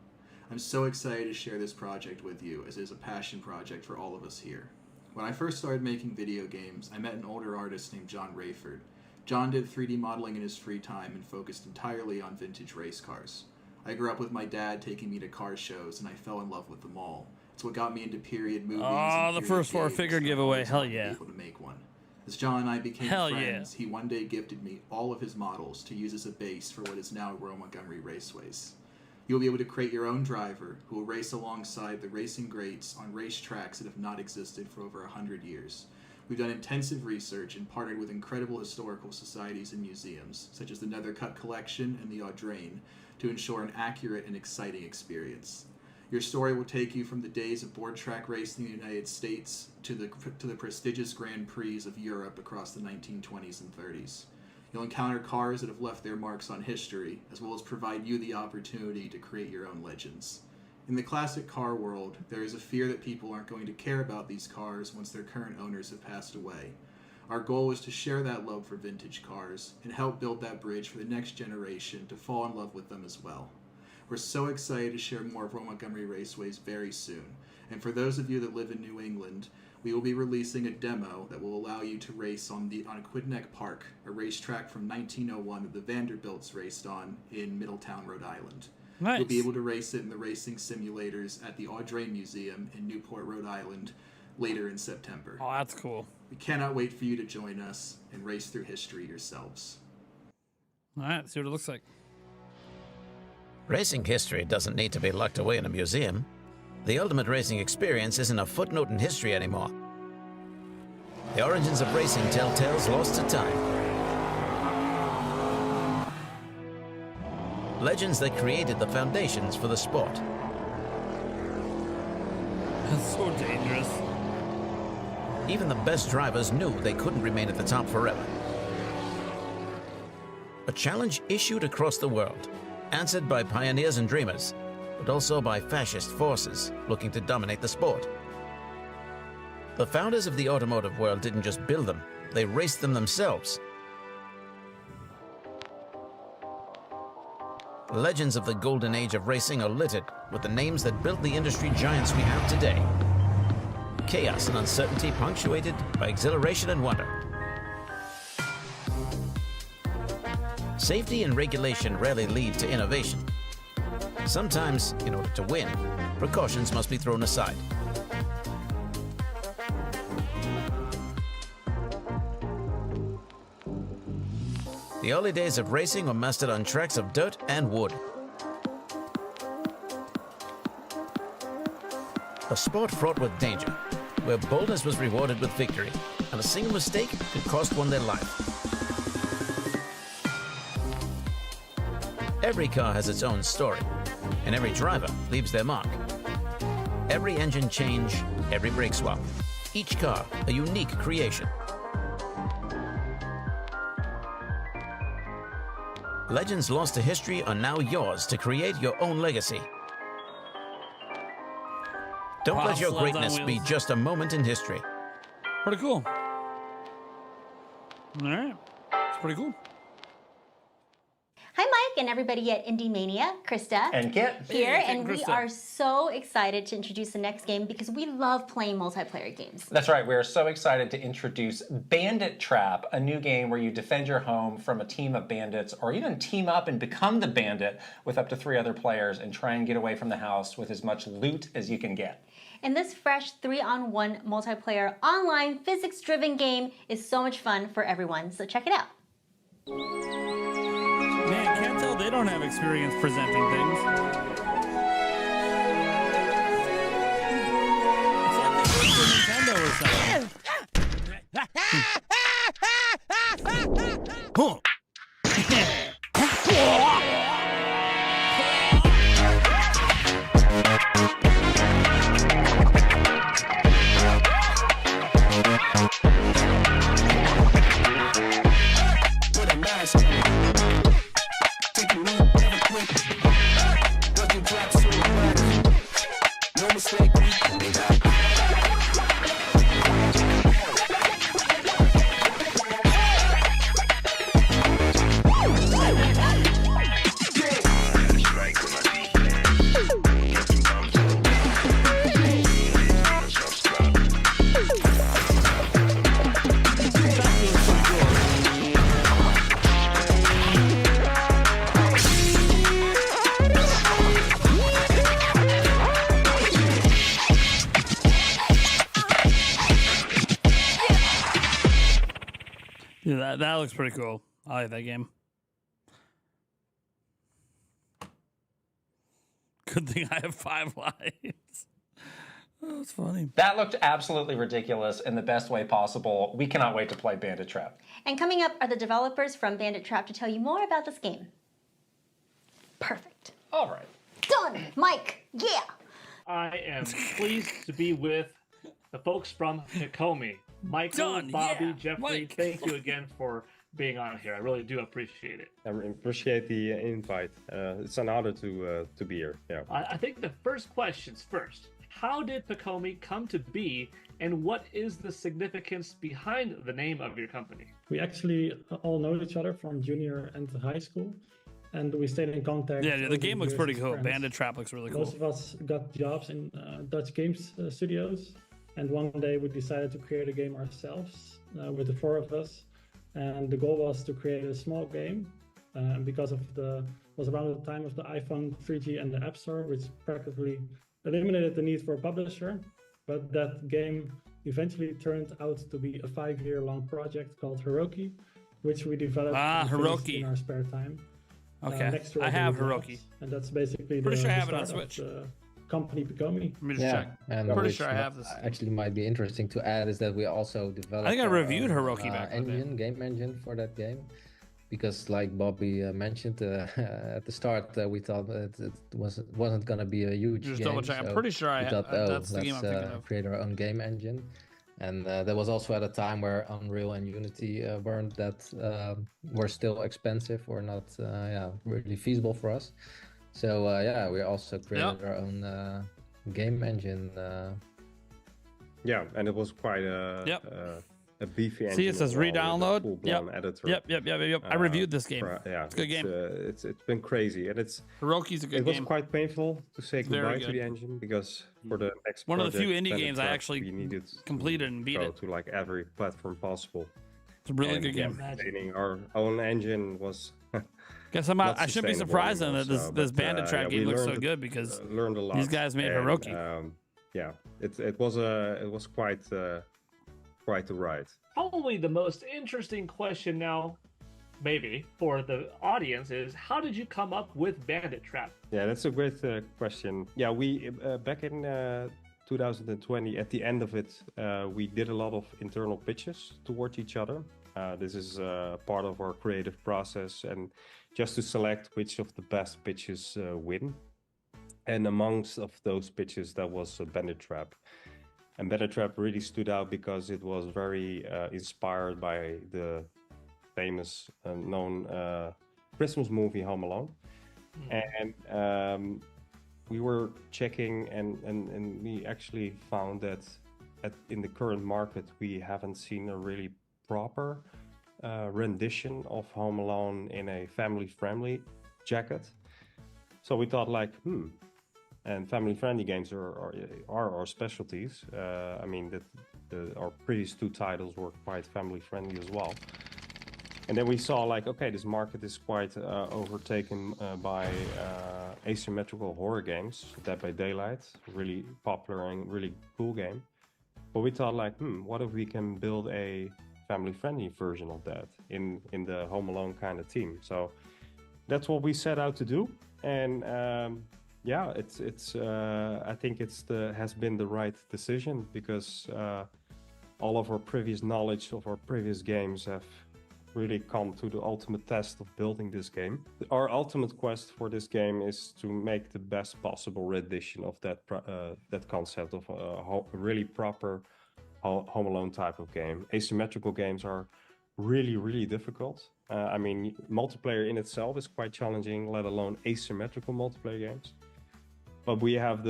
I'm so excited to share this project with you, as it is a passion project for all of us here. When I first started making video games, I met an older artist named John Rayford. John did 3D modeling in his free time and focused entirely on vintage race cars. I grew up with my dad taking me to car shows, and I fell in love with them all. It's what got me into period movies. Oh, the first four-figure giveaway. Hell yeah. Able to make one. As John and I became friends, he one day gifted me all of his models to use as a base for what is now Royal Montgomery Raceways. You'll be able to create your own driver who will race alongside the racing greats on racetracks that have not existed for over 100 years. We've done intensive research and partnered with incredible historical societies and museums, such as the Nethercutt Collection and the Audrain, to ensure an accurate and exciting experience. Your story will take you from the days of board track racing in the United States to the prestigious Grand Prix of Europe across the 1920s and 30s. You'll encounter cars that have left their marks on history, as well as provide you the opportunity to create your own legends. In the classic car world, there is a fear that people aren't going to care about these cars once their current owners have passed away. Our goal is to share that love for vintage cars and help build that bridge for the next generation to fall in love with them as well. We're so excited to share more of Royal Montgomery Raceways very soon, and for those of you that live in New England, we will be releasing a demo that will allow you to race on Aquidneck Park, a racetrack from 1901 that the Vanderbilts raced on in Middletown, Rhode Island. Nice. You'll be able to race it in the racing simulators at the Audrain Museum in Newport, Rhode Island later in September. Oh, that's cool. We cannot wait for you to join us and race through history yourselves. All right, let's see what it looks like. Racing history doesn't need to be locked away in a museum. The ultimate racing experience isn't a footnote in history anymore. The origins of racing tell tales lost to time. Legends that created the foundations for the sport. That's so dangerous. Even the best drivers knew they couldn't remain at the top forever. A challenge issued across the world, answered by pioneers and dreamers, but also by fascist forces looking to dominate the sport. The founders of the automotive world didn't just build them, they raced them themselves. The legends of the golden age of racing are littered with the names that built the industry giants we have today. Chaos and uncertainty punctuated by exhilaration and wonder. Safety and regulation rarely lead to innovation. Sometimes, in order to win, precautions must be thrown aside. The early days of racing were mastered on tracks of dirt and wood. A sport fraught with danger, where boldness was rewarded with victory, and a single mistake could cost one their life. Every car has its own story, and every driver leaves their mark. Every engine change, every brake swap, each car a unique creation. Legends lost to history are now yours to create your own legacy. Don't let your greatness be just a moment in history. Pretty cool. All right. It's pretty cool. Hi, Mike and everybody at IndieMania. Krista. And Kit. Here, Hey, and we Krista. are so excited to introduce the next game because we love playing multiplayer games. That's right. We are so excited to introduce Bandit Trap, a new game where you defend your home from a team of bandits, or even team up and become the bandit with up to 3 other players and try and get away from the house with as much loot as you can get. And this fresh 3-on-1 multiplayer online physics-driven game is so much fun for everyone, so check it out. Man, can't tell they don't have experience presenting things. It's like they work for Nintendo or something. Put a mask on. Take a look, never quit. Ducking drops on the back. No mistake, we coming back. Yeah, that looks pretty cool. I like that game. Good thing I have 5 lives. Oh, that's funny. That looked absolutely ridiculous in the best way possible. We cannot wait to play Bandit Trap. And coming up are the developers from Bandit Trap to tell you more about this game. Perfect. All right. Done, Mike. Yeah. I am pleased to be with the folks from Takomi. Michael, Done, Bobby, yeah, Jeffrey, Mike. thank you again for being on here. I really do appreciate it. I appreciate the invite. It's an honor to be here. Yeah. I think the first questions first. How did Takomi come to be, and what is the significance behind the name of your company? We actually all know each other from junior and high school, and we stayed in contact. Yeah, the over game looks years pretty as cool. friends. Bandit Trap looks really cool. Most of us got jobs in Dutch games studios, and one day we decided to create a game ourselves with the 4 of us. And the goal was to create a small game because of was around the time of the iPhone 3G and the App Store, which practically eliminated the need for a publisher. But that game eventually turned out to be a 5-year-long project called Hiroki, which we developed and finished Hiroki. in our spare time. Okay, next to I our have daily Hiroki. jobs. And that's basically Pretty the, sure I the have it on start of Switch. the company Takomi. Let me just check. And Pretty which sure I have this. Actually, might be interesting to add is that we also developed. I think I our reviewed own, Hiroki back in the day. game engine for that game, because like Bobby mentioned at the start, we thought that it wasn't gonna be a huge Just game. double check. I'm so pretty sure I we have. thought, That's the game I'm thinking of. create our own game engine. And that was also at a time where Unreal and Unity weren't were still expensive or not really feasible for us. So we also created our own game engine. Yeah, and it was quite a beefy engine. See, it says as well, with a re-download. full-blown editor. Yep. I reviewed this game. Yeah, it's a good game. It's been crazy, and Hiroki's a good It game. was quite painful to say Very goodbye to good. the engine because for the next One of the few project, indie Bandit games I Trap, actually we needed completed and beat go it. to like every platform possible. It's a really And, good game. Maintaining our own engine was. Guess not I shouldn't be sustainable surprised then anymore, that this but, Bandit Trap we game looks so learned- good because learned a lot. these guys made and, Hiroki. Yeah, it was quite a ride. Probably the most interesting question now, maybe, for the audience is, how did you come up with Bandit Trap? Yeah, that's a great question. Yeah, we back in 2020, at the end of it, we did a lot of internal pitches towards each other. This is part of our creative process, and just to select which of the best pitches win. And amongst of those pitches, that was Bandit Trap. And Bandit Trap really stood out because it was very inspired by the famous known Christmas movie Home Alone. And we were checking and we actually found that in the current market, we haven't seen a really proper rendition of Home Alone in a family-friendly jacket. So we thought like, and family-friendly games are our specialties. I mean, our previous 2 titles were quite family-friendly as well. And then we saw like, okay, this market is quite overtaken by asymmetrical horror games, Dead by Daylight, really popular and really cool game. But we thought like, what if we can build a family-friendly version of that in the Home Alone kind of theme? So that's what we set out to do. And yeah, it's I think has been the right decision because all of our previous knowledge of our previous games have really come to the ultimate test of building this game. Our ultimate quest for this game is to make the best possible rendition of that concept of a really proper Home Alone type of game. Asymmetrical games are really, really difficult. I mean, multiplayer in itself is quite challenging, let alone asymmetrical multiplayer games. But we have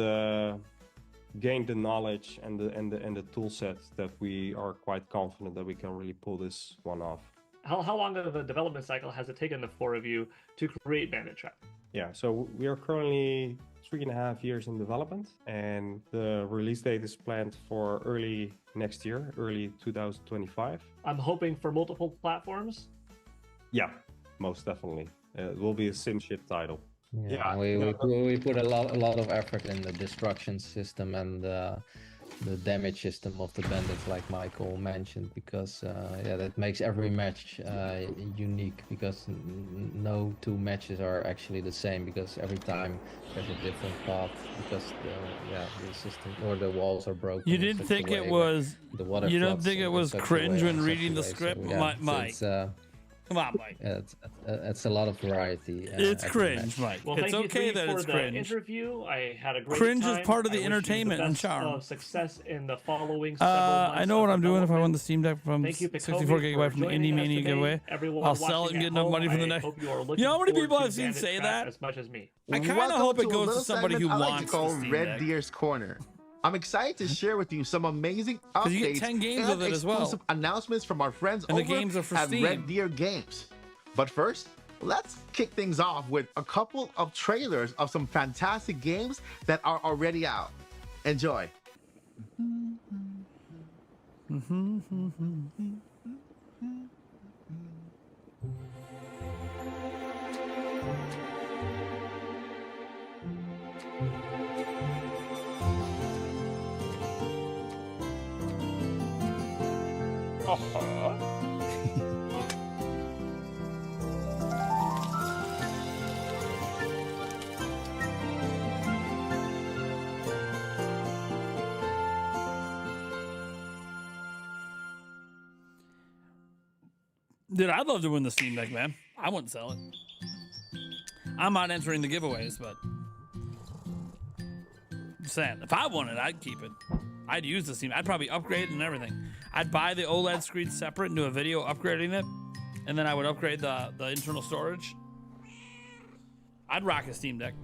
gained the knowledge and the tool set that we are quite confident that we can really pull this one off. How long of a development cycle has it taken the four of you to create Bandit Trap? Yeah, so we are currently 3.5 years in development, and the release date is planned for early next year, early 2025. I'm hoping for multiple platforms. Yeah, most definitely. It will be a sim ship title. Yeah, we put a lot of effort in the destruction system and the damage system of the bandits, like Michael mentioned, because that makes every match unique, because no two matches are actually the same, because every time there's a different path, because the system or the walls are broken. You didn't think it was cringe when reading the script, Mike? Come on, Mike. It's a lot of variety. It's cringe, Mike. Well, it's okay that it's cringe. Interview. I had a great cringe time. is part of the I entertainment and charm. Success in the following several months I know what I'm doing if I won the Steam Deck from Thank you, 64 gigabyte from the IndieMania Giveaway. I'll sell it and get enough money for the next. You know how many people I've seen say that? As much as me. I kind of hope it goes to somebody who wants the Steam Red Deck. Deer's Corner. I'm excited to share with you some amazing updates you get 10 games and with it as well. exclusive announcements from our friends And the over games are for at Steam. Red Deer Games. But first, let's kick things off with a couple of trailers of some fantastic games that are already out. Enjoy. Dude, I'd love to win the Steam Deck, man. I wouldn't sell it. I'm not entering the giveaways, but just saying, if I won it, I'd keep it. I'd use the Steam. I'd probably upgrade it and everything. I'd buy the OLED screen separate and do a video upgrading it, and then I would upgrade the internal storage. I'd rock a Steam Deck.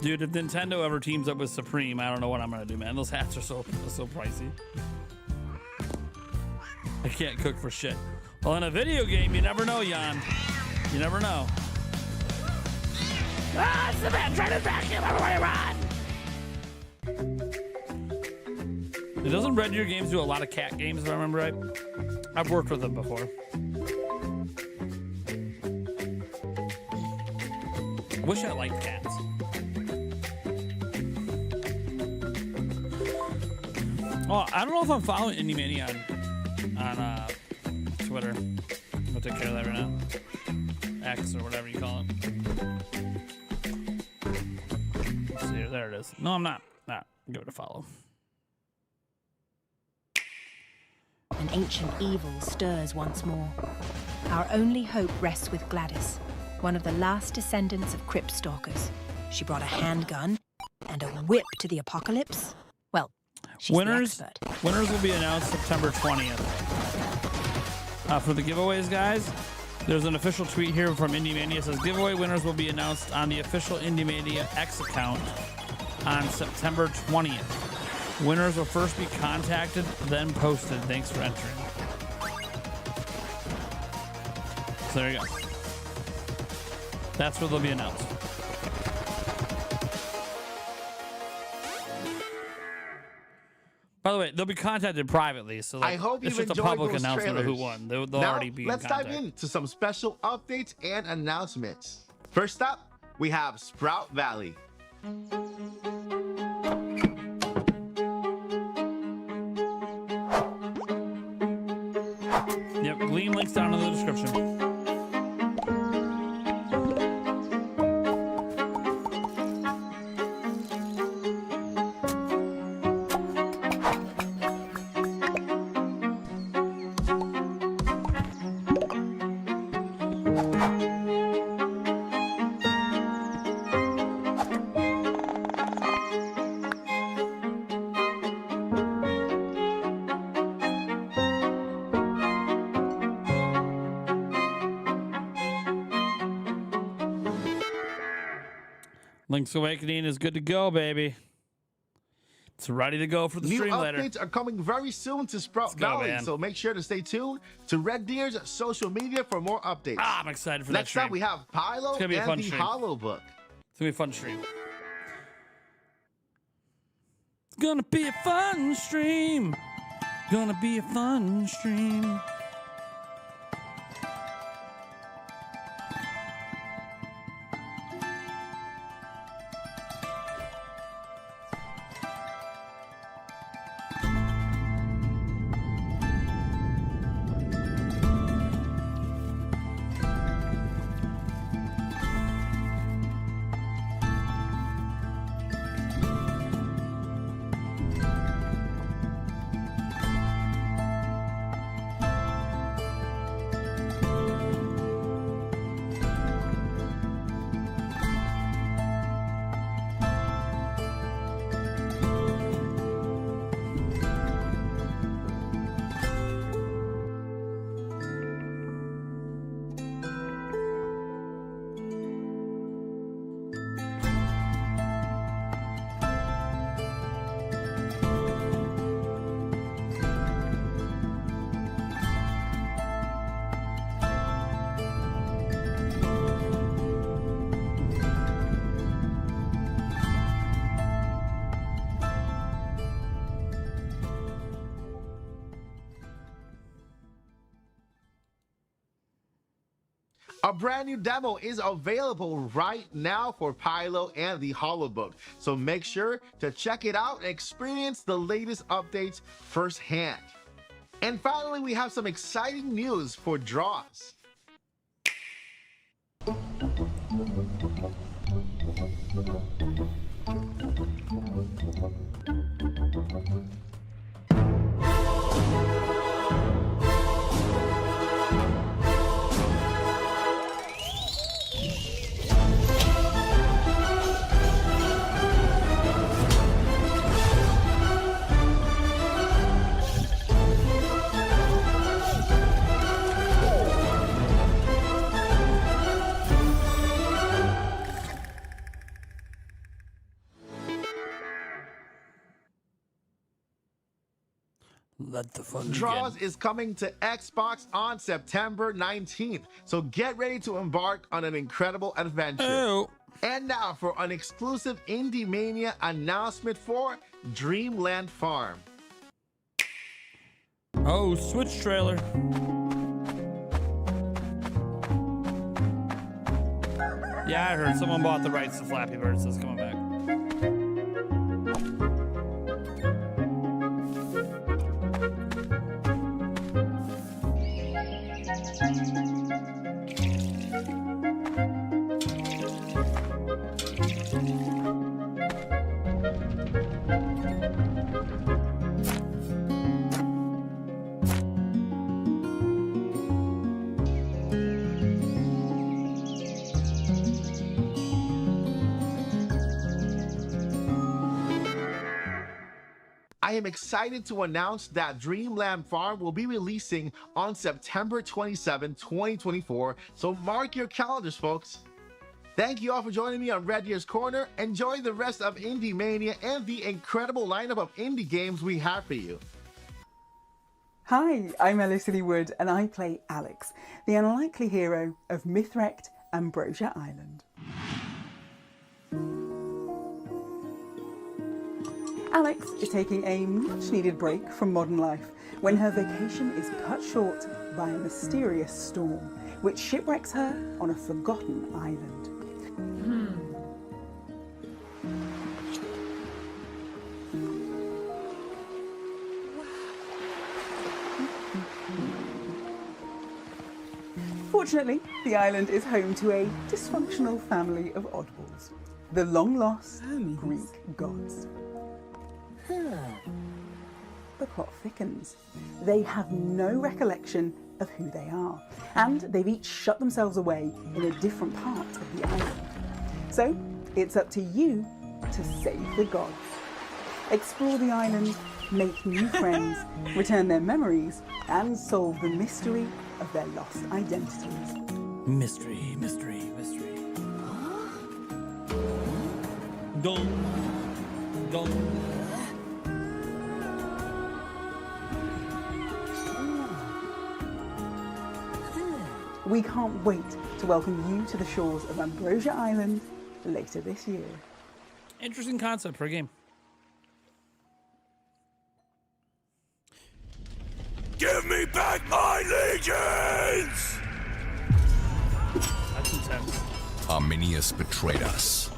Dude, if Nintendo ever teams up with Supreme, I don't know what I'm gonna do, man. Those hats are so pricey. I can't cook for shit. Well, in a video game, you never know, Jan. You never know. Ah, it's the man trying to vacuum. Everybody run! Doesn't Red Deer Games do a lot of cat games, if I remember right? I've worked with them before. I wish I liked cats. Oh, I don't know if I'm following IndieMania on Twitter. I'm gonna take care of that right now. X or whatever you call it. Let's see, there it is. No, I'm not. Give it a follow. An ancient evil stirs once more. Our only hope rests with Gladys, one of the last descendants of crypt stalkers. She brought a handgun and a whip to the apocalypse. Well, she's Winners the expert. will be announced September 20th. For the giveaways, guys, there's an official tweet here from IndieMania. It says giveaway winners will be announced on the official IndieMania X account on September 20th. Winners will first be contacted, then posted. Thanks for entering. So there you go. That's where they'll be announced. By the way, they'll be contacted privately, so I hope it's you've just a enjoyed public those announcement trailers. of who won. They'll Now, already be let's in dive contact. into some special updates and announcements. First up, we have Sprout Valley. Yep, Gleam links down in the description. Link's Awakening is good to go, baby. It's ready to go for the stream later. New updates are coming very soon to Sprout Valley, so make sure to stay tuned to Red Deer's social media for more updates. I'm excited for that stream. Next up, we have Pilo and the Hollow Book. It's going to be a fun stream. It's going to be a fun stream. Gonna be a fun stream. A brand new demo is available right now for Pilo and the Hollow Book, so make sure to check it out and experience the latest updates firsthand. And finally, we have some exciting news for draws. Let the fun Draws is coming to Xbox on September 19th, so get ready to embark on an incredible adventure. Oh. And now for an exclusive IndieMania announcement for Dreamland Farm. Oh, Switch trailer. Yeah, I heard someone bought the rights to Flappy Bird, so it's coming back. I am excited to announce that Dreamland Farm will be releasing on September 27, 2024, so mark your calendars, folks. Thank you all for joining me on Red Deer's Corner. Enjoy the rest of IndieMania and the incredible lineup of indie games we have for you. Hi, I'm Ellie Wood and I play Alex, the unlikely hero of Mythwrecked Ambrosia Island. Alex is taking a much-needed break from modern life when her vacation is cut short by a mysterious storm, which shipwrecks her on a forgotten island. Fortunately, the island is home to a dysfunctional family of oddballs, the long-lost Greek gods. The plot thickens. They have no recollection of who they are, and they've each shut themselves away in a different part of the island. So, it's up to you to save the gods. Explore the island, make new friends, return their memories, and solve the mystery of their lost identities. Mystery, mystery, mystery. Dong. Dong. We can't wait to welcome you to the shores of Ambrosia Island later this year. Interesting concept for a game. Give me back my legions! That's intense. Arminius betrayed us.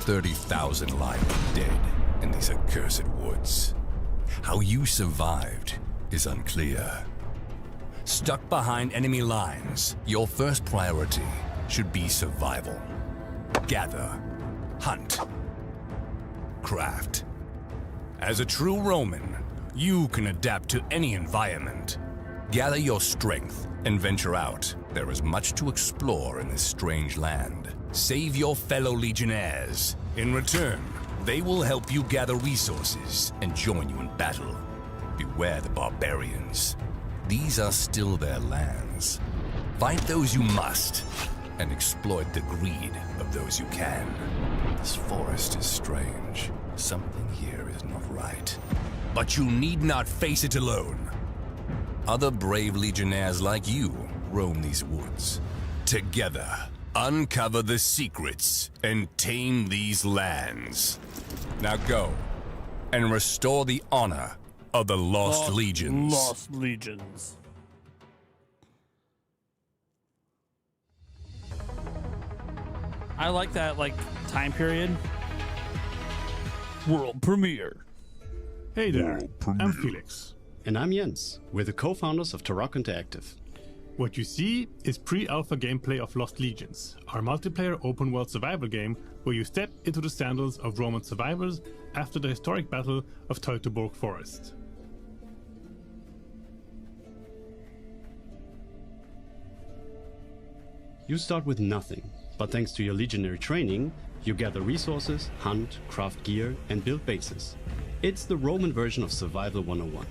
30,000 lie dead in these accursed woods. How you survived is unclear. Stuck behind enemy lines, your first priority should be survival. Gather, hunt, craft. As a true Roman, you can adapt to any environment. Gather your strength and venture out. There is much to explore in this strange land. Save your fellow legionnaires. In return, they will help you gather resources and join you in battle. Beware the barbarians. These are still their lands. Fight those you must, and exploit the greed of those you can. This forest is strange. Something here is not right. But you need not face it alone. Other brave legionnaires like you roam these woods. Together, uncover the secrets and tame these lands. Now go and restore the honor of the Lost Legions. Lost Legions. I like that, like, time period. World premiere. Hey there, I'm Felix. And I'm Jens. We're the co-founders of Turok Interactive. What you see is pre-alpha gameplay of Lost Legions, our multiplayer open-world survival game where you step into the sandals of Roman survivors after the historic battle of Teutoburg Forest. You start with nothing, but thanks to your legionary training, you gather resources, hunt, craft gear, and build bases. It's the Roman version of Survival 101.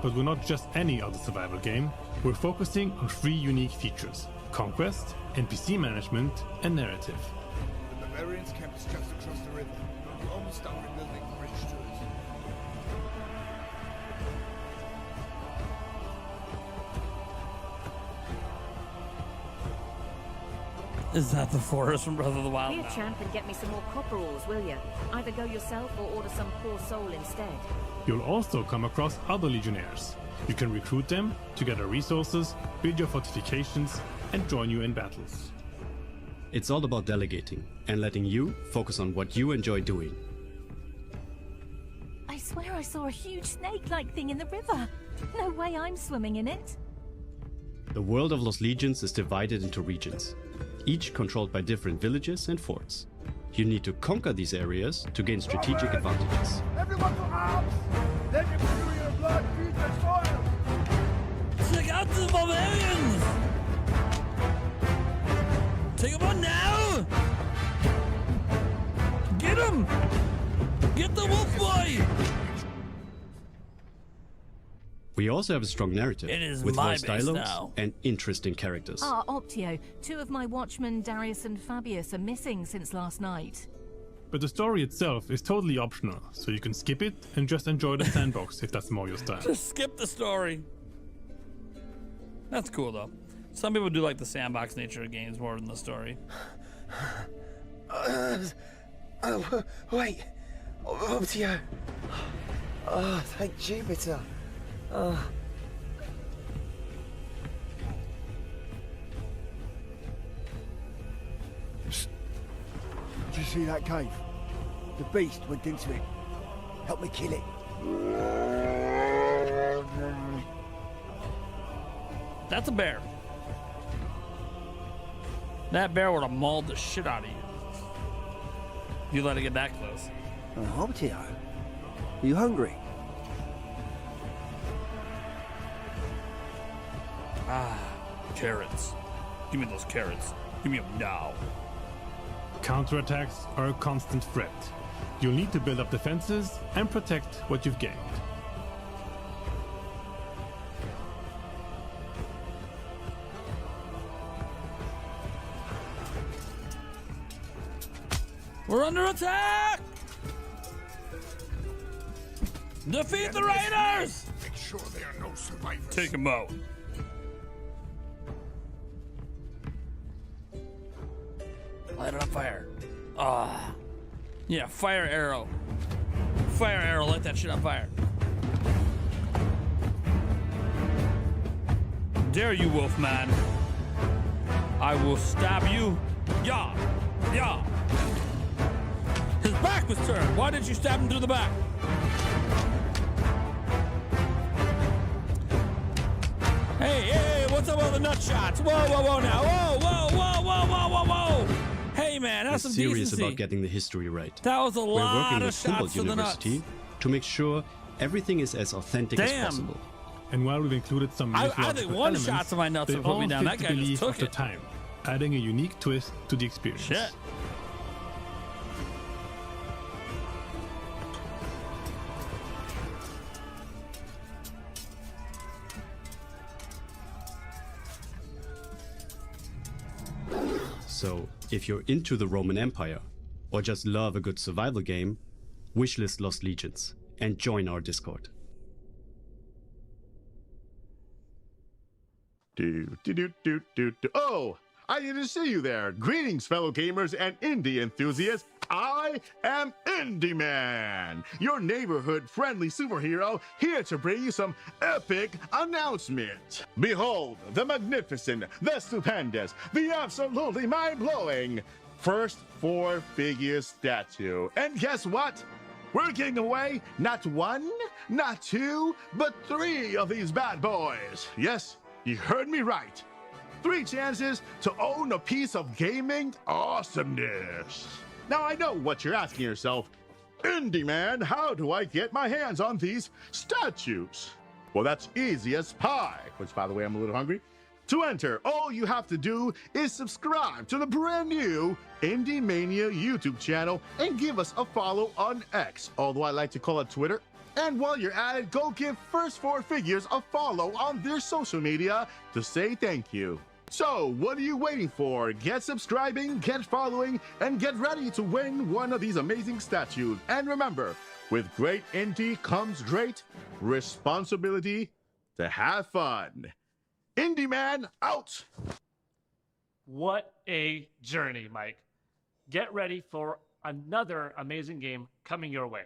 But we're not just any other survival game, we're focusing on 3 unique features: conquest, NPC management, and narrative. The barbarians' camp is just across the river. We're almost done rebuilding the bridge to it. Is that the forest from Breath of the Wild? Be a champ and get me some more copper ores, will you? Either go yourself or order some poor soul instead. You'll also come across other legionnaires. You can recruit them to gather resources, build your fortifications, and join you in battles. It's all about delegating and letting you focus on what you enjoy doing. I swear I saw a huge snake-like thing in the river. No way I'm swimming in it. The world of Lost Legions is divided into regions, each controlled by different villages and forts. You need to conquer these areas to gain strategic advantages. Everyone to arms! Let me pursue your blood, feed the spoil! Check out the barbarians! Take them on now! Get him! Get the wolf boy! We also have a strong narrative It is with my voice base dialogues now. and interesting characters. Ah, Optio. 2 of my watchmen, Darius and Fabius, are missing since last night. But the story itself is totally optional, so you can skip it and just enjoy the sandbox if that's more your style. Just skip the story. That's cool though. Some people do like the sandbox nature of games more than the story. Oh, wait. Optio. Oh, thank Jupiter. Oh. Did you see that cave? The beast went into it. Help me kill it. That's a bear. That bear would have mauled the shit out of you. If you let it get that close. Oh, Optio. Are you hungry? Ah, carrots. Give me those carrots. Give me them now. Counterattacks are a constant threat. You'll need to build up defenses and protect what you've gained. We're under attack! Defeat the raiders! Make sure there are no survivors. Take them out. Light it on fire. Ah. Yeah, fire arrow. Fire arrow, light that shit on fire. Dare you, Wolfman. I will stab you. Yeah. Yeah. His back was turned. Why did you stab him through the back? Hey, what's up with all the nut shots? Whoa, whoa, whoa now. Whoa, whoa, whoa, whoa, whoa, whoa, whoa. Hey, man, that's some serious decency. about getting the history right. That was a We're lot working of with Humboldt shots to the nuts. University to make sure everything is as authentic as possible. And while we've included some I mythological think one elements, shot to my nuts they would put me all down. fit That the guy just belief took of the it. time, adding a unique twist to the experience. Shit. So, if you're into the Roman Empire, or just love a good survival game, wishlist Lost Legions and join our Discord. Oh, I didn't see you there. Greetings, fellow gamers and indie enthusiasts. I am IndieMan, your neighborhood-friendly superhero, here to bring you some epic announcement. Behold, the magnificent, the stupendous, the absolutely mind-blowing first four-figure statue. And guess what? We're giving away not one, not two, but 3 of these bad boys. Yes, you heard me right. 3 chances to own a piece of gaming awesomeness. Now I know what you're asking yourself. IndieMan, how do I get my hands on these statues? Well, that's easy as pie, which by the way, I'm a little hungry. To enter, all you have to do is subscribe to the brand new IndieMania YouTube channel and give us a follow on X, although I like to call it Twitter. And while you're at it, go give First Four Figures a follow on their social media to say thank you. So, what are you waiting for? Get subscribing, get following, and get ready to win one of these amazing statues. And remember, with great indie comes great responsibility to have fun. IndieMan out! What a journey, Mike. Get ready for another amazing game coming your way.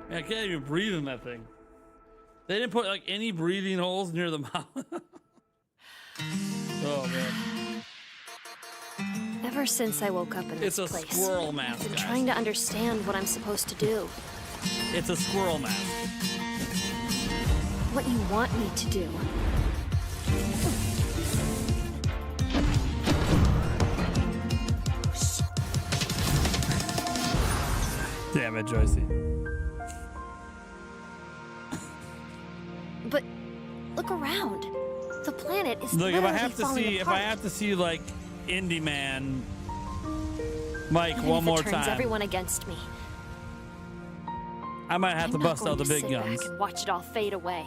I can't even breathe in that thing. They didn't put like any breathing holes near the mouth. Oh man. Ever since I woke up in this place, it's a squirrel mask. I've been trying to understand what I'm supposed to do. It's a squirrel mask. What you want me to do. Damn it, Joycey. Look, if I have to see like Indie Man, Mike, Even one if more it turns time, everyone against me. I might have to I'm bust not out the going to big sit guns. back and watch it all fade away.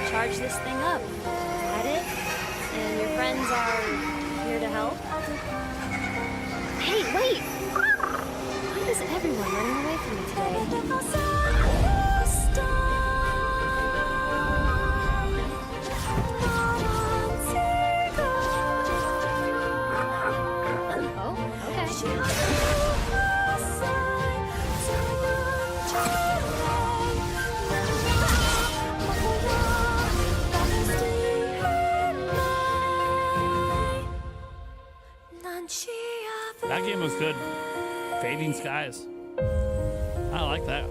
Charge this thing up. Is that it? And your friends are here to help? Hey, wait! Why is everyone running away from me today? Oh, okay. That game was good. Fading Skies. I like that.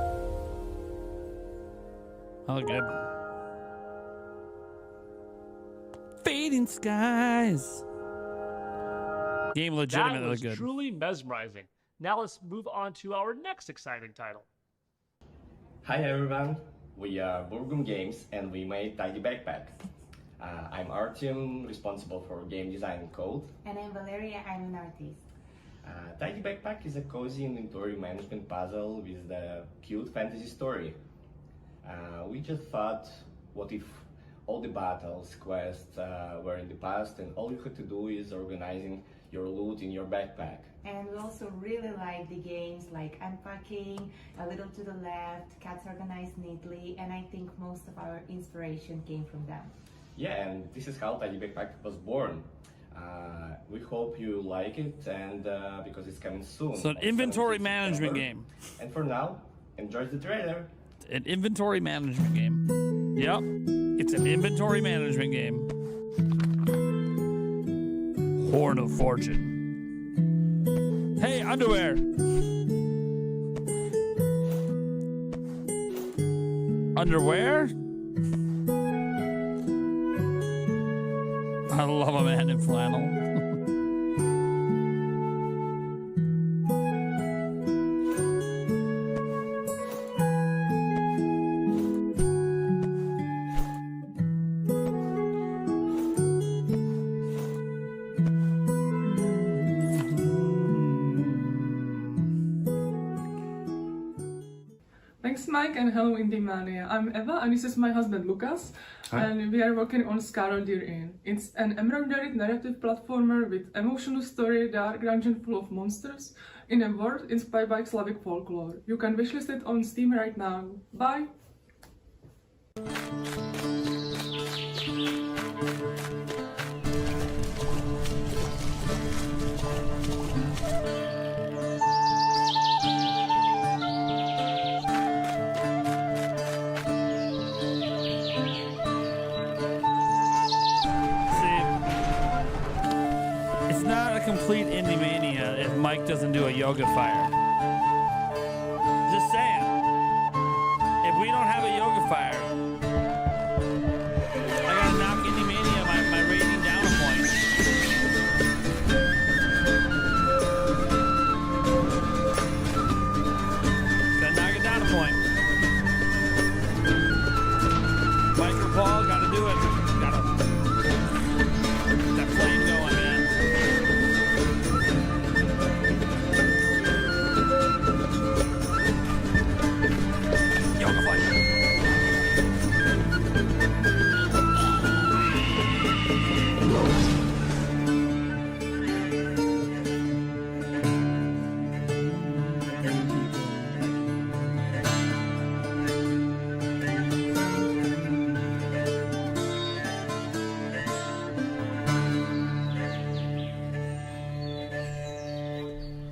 Oh, good. Fading Skies. Game legitimately That was good. truly mesmerizing. Now let's move on to our next exciting title. Hi everyone, we are Burgum Games and we made Tidy Backpack. I'm Artyom, responsible for game design and code. And I'm Valeria, I'm an artist. Tidy Backpack is a cozy inventory management puzzle with a cute fantasy story. We just thought, what if all the battles, quests were in the past and all you had to do is organizing your loot in your backpack. And we also really like the games like Unpacking, A Little to the Left, Cats Organized Neatly, and I think most of our inspiration came from them. Yeah, and this is how Tidy Backpack was born. We hope you like it, and because it's coming soon. So an inventory management game. And for now, enjoy the trailer. An inventory management game. Yep, it's an inventory management game. Horn of Fortune. Hey, underwear. Underwear? I love a man in flannel. Thanks, Mike, and hello, IndieMania. I'm Eva, and this is my husband, Lucas. Hi. And we are working on Scarlet Deer Inn. It's an embroidered narrative platformer with emotional story, dark dungeon full of monsters, in a world inspired by Slavic folklore. You can wishlist it on Steam right now. Bye! Complete IndieMania if Mike doesn't do a yoga fire. Just saying. If we don't have a yoga fire, I gotta knock IndieMania my rating down a point. Gotta knock it down a point. Mike or Paul, gotta do it. Gotta that flame going, man.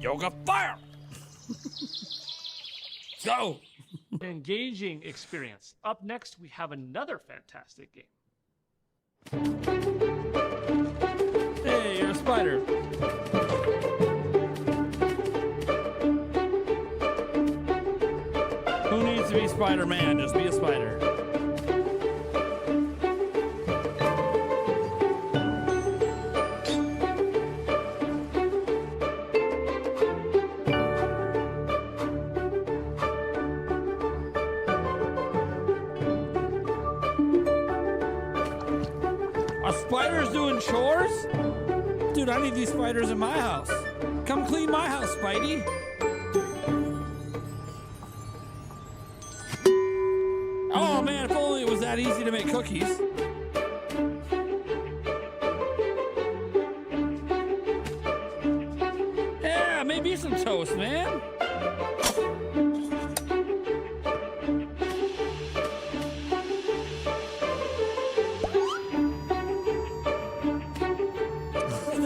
Yoga fire! Go! Engaging experience. Up next, we have another fantastic game. Hey, you're a spider. Who needs to be Spider-Man? Just be a spider. Are spiders doing chores? Dude, I need these spiders in my house. Come clean my house, Spidey. Oh man, if only it was that easy to make cookies. Yeah, maybe some toast, man.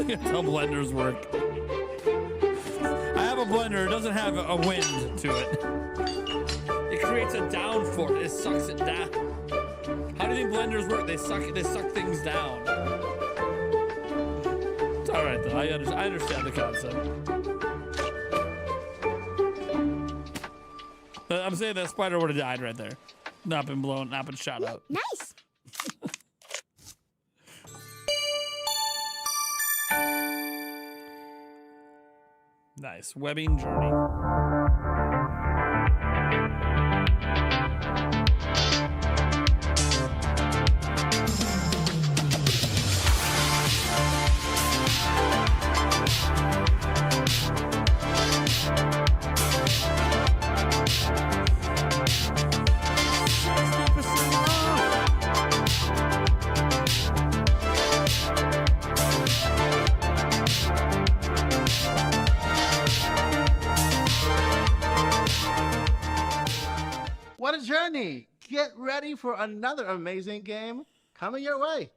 That's how blenders work. I have a blender. It doesn't have a wind to it. It creates a downforce. It sucks it down. How do you think blenders work? They suck things down. It's all right though. I understand the concept. But I'm saying that spider would have died right there. Not been blown, not been shot out. Nice. Nice. Webbing journey. What a journey! Get ready for another amazing game coming your way.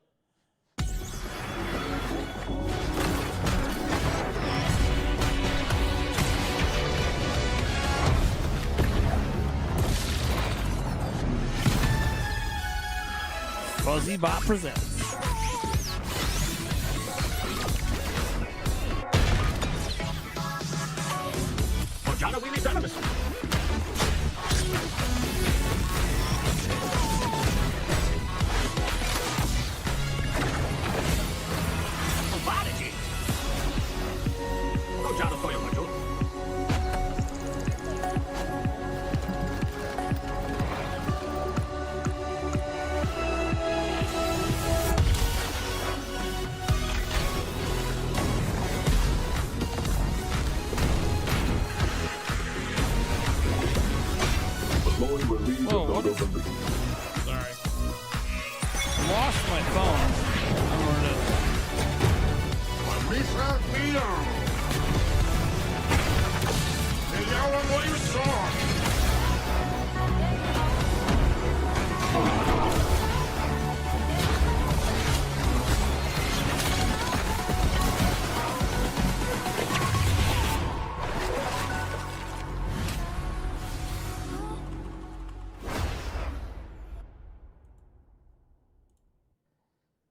Fuzzy Bot presents. Whoa, what is... Sorry. Lost my phone. I don't know what it is.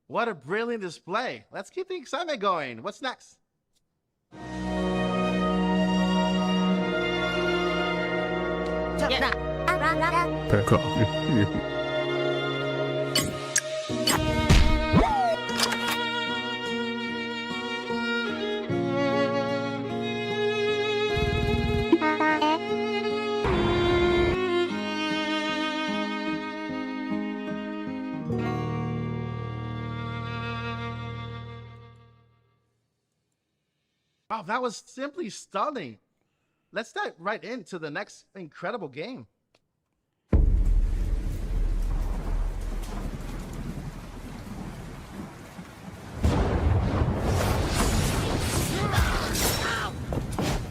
What a brilliant display. Let's keep the excitement going. What's next? Back off. Wow, that was simply stunning. Let's dive right into the next incredible game.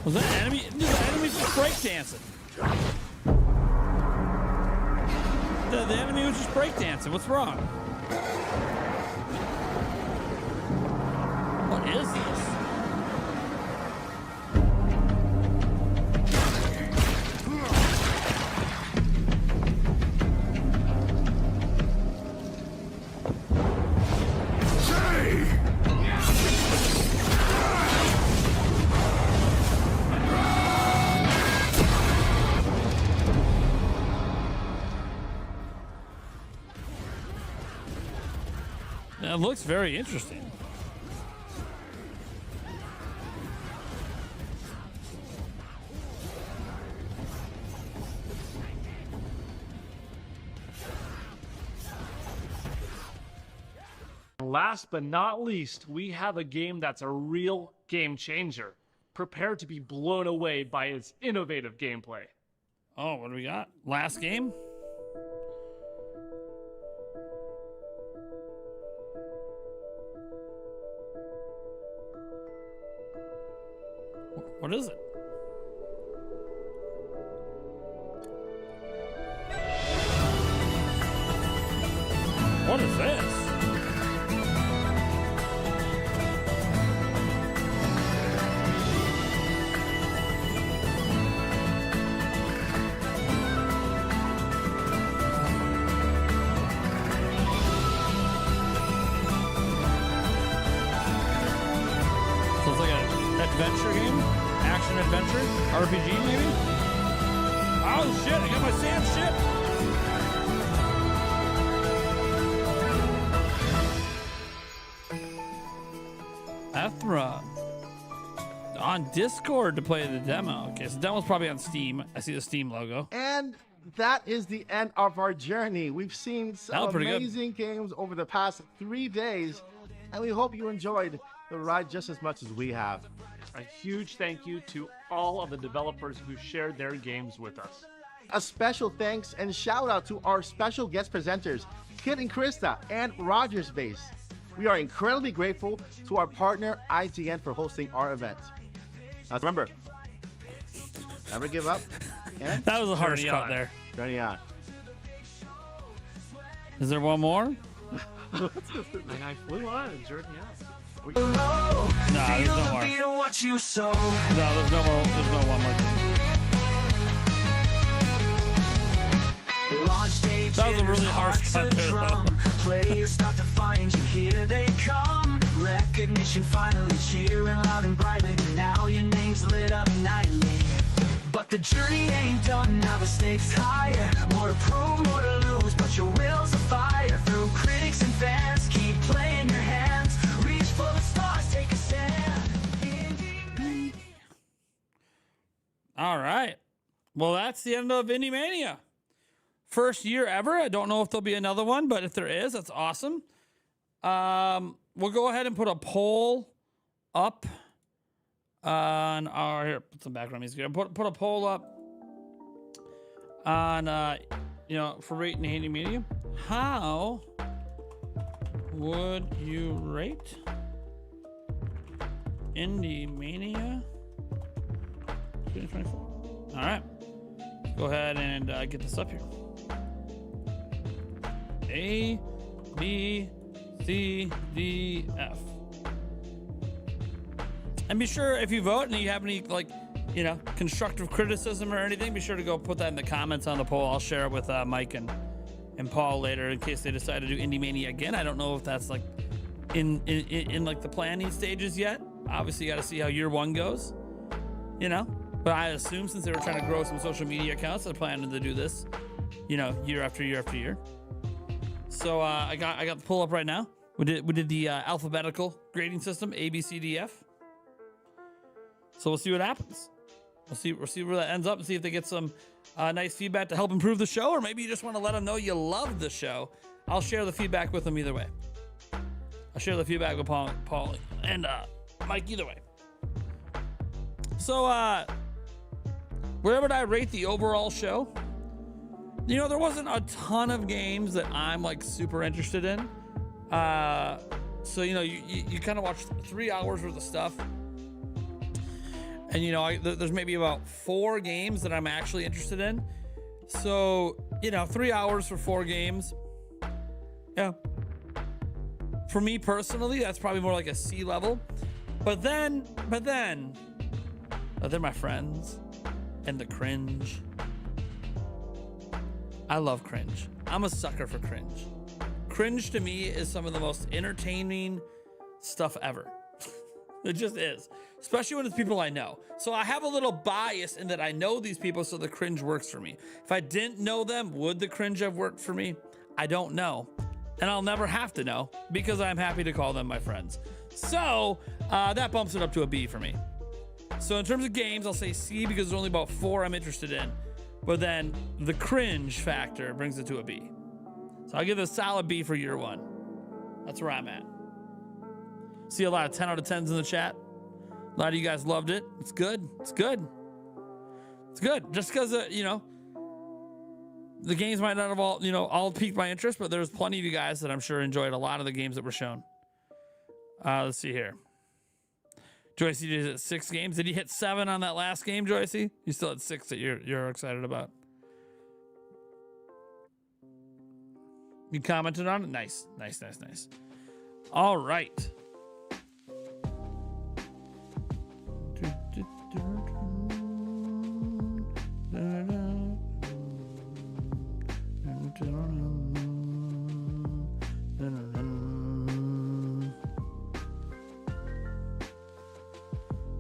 Was that enemy? Dude, the enemy's just breakdancing. The enemy was just breakdancing. What's wrong? What is this? It looks very interesting. Last but not least, we have a game that's a real game changer. Prepare to be blown away by its innovative gameplay. Oh, what do we got? Last game? What is it? What is this? So it's like an adventure game? Action adventure? RPG maybe? Oh shit, I got my sand ship! Ethra. On Discord to play the demo. Okay, so the demo's probably on Steam. I see the Steam logo. And that is the end of our journey. We've seen some amazing games over the past 3 days, and we hope you enjoyed the ride just as much as we have. A huge thank you to all of the developers who shared their games with us. A special thanks and shout out to our special guest presenters, Kid and Krista and Rogers Base. We are incredibly grateful to our partner IGN for hosting our event. Now remember, never give up. And That was a hard shot there. Journey on. Is there one more? And I flew on and journey out. No, there's no more. No, there's no more. There's no one like this. That was a really harsh cut there, though. Players start to find you, here they come. Recognition finally cheering loud and brightly. Now your name's lit up nightly. But the journey ain't done, now the stakes higher. More to prove, more to lose, but your will's a fire. Through critics and fans, keep playing your hands. Reach for the stars, take a stand. All right. Well, that's the end of IndieMania. First year ever. I don't know if there'll be another one, but if there is, that's awesome. We'll go ahead and put a poll up on our, here, put some background music. Put a poll up on, for rating IndieMania. How would you rate IndieMania 2024? All right. Go ahead and get this up here. A, B, C, D, F. And be sure if you vote and you have any constructive criticism or anything, be sure to go put that in the comments on the poll. I'll share it with Mike and Paul later in case they decide to do IndieMania again. I don't know if that's like in like the planning stages yet. Obviously, you got to see how year one goes, But I assume since they were trying to grow some social media accounts, they're planning to do this, year after year after year. So I got the pull up right now. We did the alphabetical grading system, A, B, C, D, F. So we'll see what happens. We'll see where that ends up and see if they get some nice feedback to help improve the show, or maybe you just want to let them know you love the show. I'll share the feedback with them either way. I'll share the feedback with Paul and Mike either way. So where would I rate the overall show? There wasn't a ton of games that I'm like super interested in. So you kind of watch 3 hours worth of stuff. And there's maybe about 4 games that I'm actually interested in. So 3 hours for 4 games. Yeah. For me personally, that's probably more like a C level. But then they're my friends and the cringe. I love cringe. I'm a sucker for cringe. Cringe to me is some of the most entertaining stuff ever. It just is. Especially when it's people I know. So I have a little bias in that I know these people, so the cringe works for me. If I didn't know them, would the cringe have worked for me? I don't know. and I'll never have to know because I'm happy to call them my friends. So that bumps it up to a B for me. So in terms of games, I'll say C because there's only about 4 I'm interested in. But then the cringe factor brings it to a B. So I'll give it a solid B for year 1. That's where I'm at. See a lot of 10 out of 10s in the chat. A lot of you guys loved it. It's good. It's good. It's good. Just because, you know, the games might not have all, you know, all piqued my interest, but there's plenty of you guys that I'm sure enjoyed a lot of the games that were shown. Let's see here. Joycey did it 6 games. Did you hit 7 on that last game, Joycey? You still had 6 that you're excited about. You commented on it? Nice. Nice, nice, nice. All right.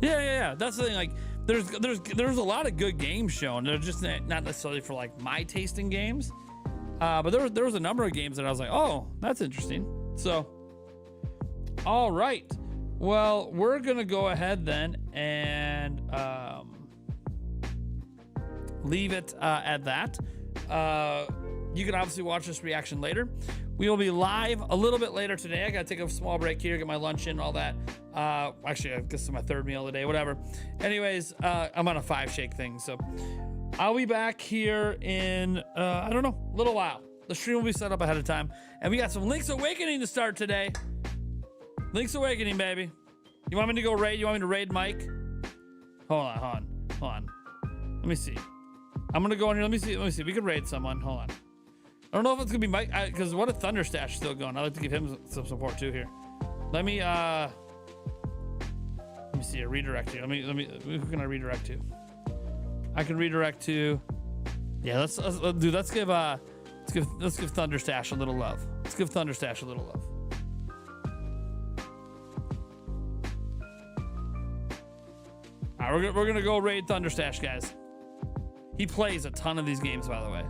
Yeah. That's the thing. Like, there's a lot of good games shown. They're just not necessarily for like my taste in games. But there was a number of games that I was like, oh, that's interesting. So, all right. Well, we're gonna go ahead then and leave it at that. You can obviously watch this reaction later. We will be live a little bit later today. I gotta take a small break here, get my lunch in, all that. Actually, I guess it's my 3rd meal of the day, whatever. Anyways, I'm on a 5 shake thing, so I'll be back here in, I don't know, a little while. The stream will be set up ahead of time. And we got some Link's Awakening to start today. Link's Awakening, baby. You want me to go raid? You want me to raid Mike? Hold on. Let me see. I'm gonna go in here. Let me see. We could raid someone. Hold on. I don't know if it's gonna be Mike, because what if Thunderstash is still going? I'd like to give him some support too here. Let me see a redirect here. Who can I redirect to? I can redirect to, yeah, let's give Thunderstash a little love. Let's give Thunderstash a little love. All right, we're gonna go raid Thunderstash, guys. He plays a ton of these games, by the way.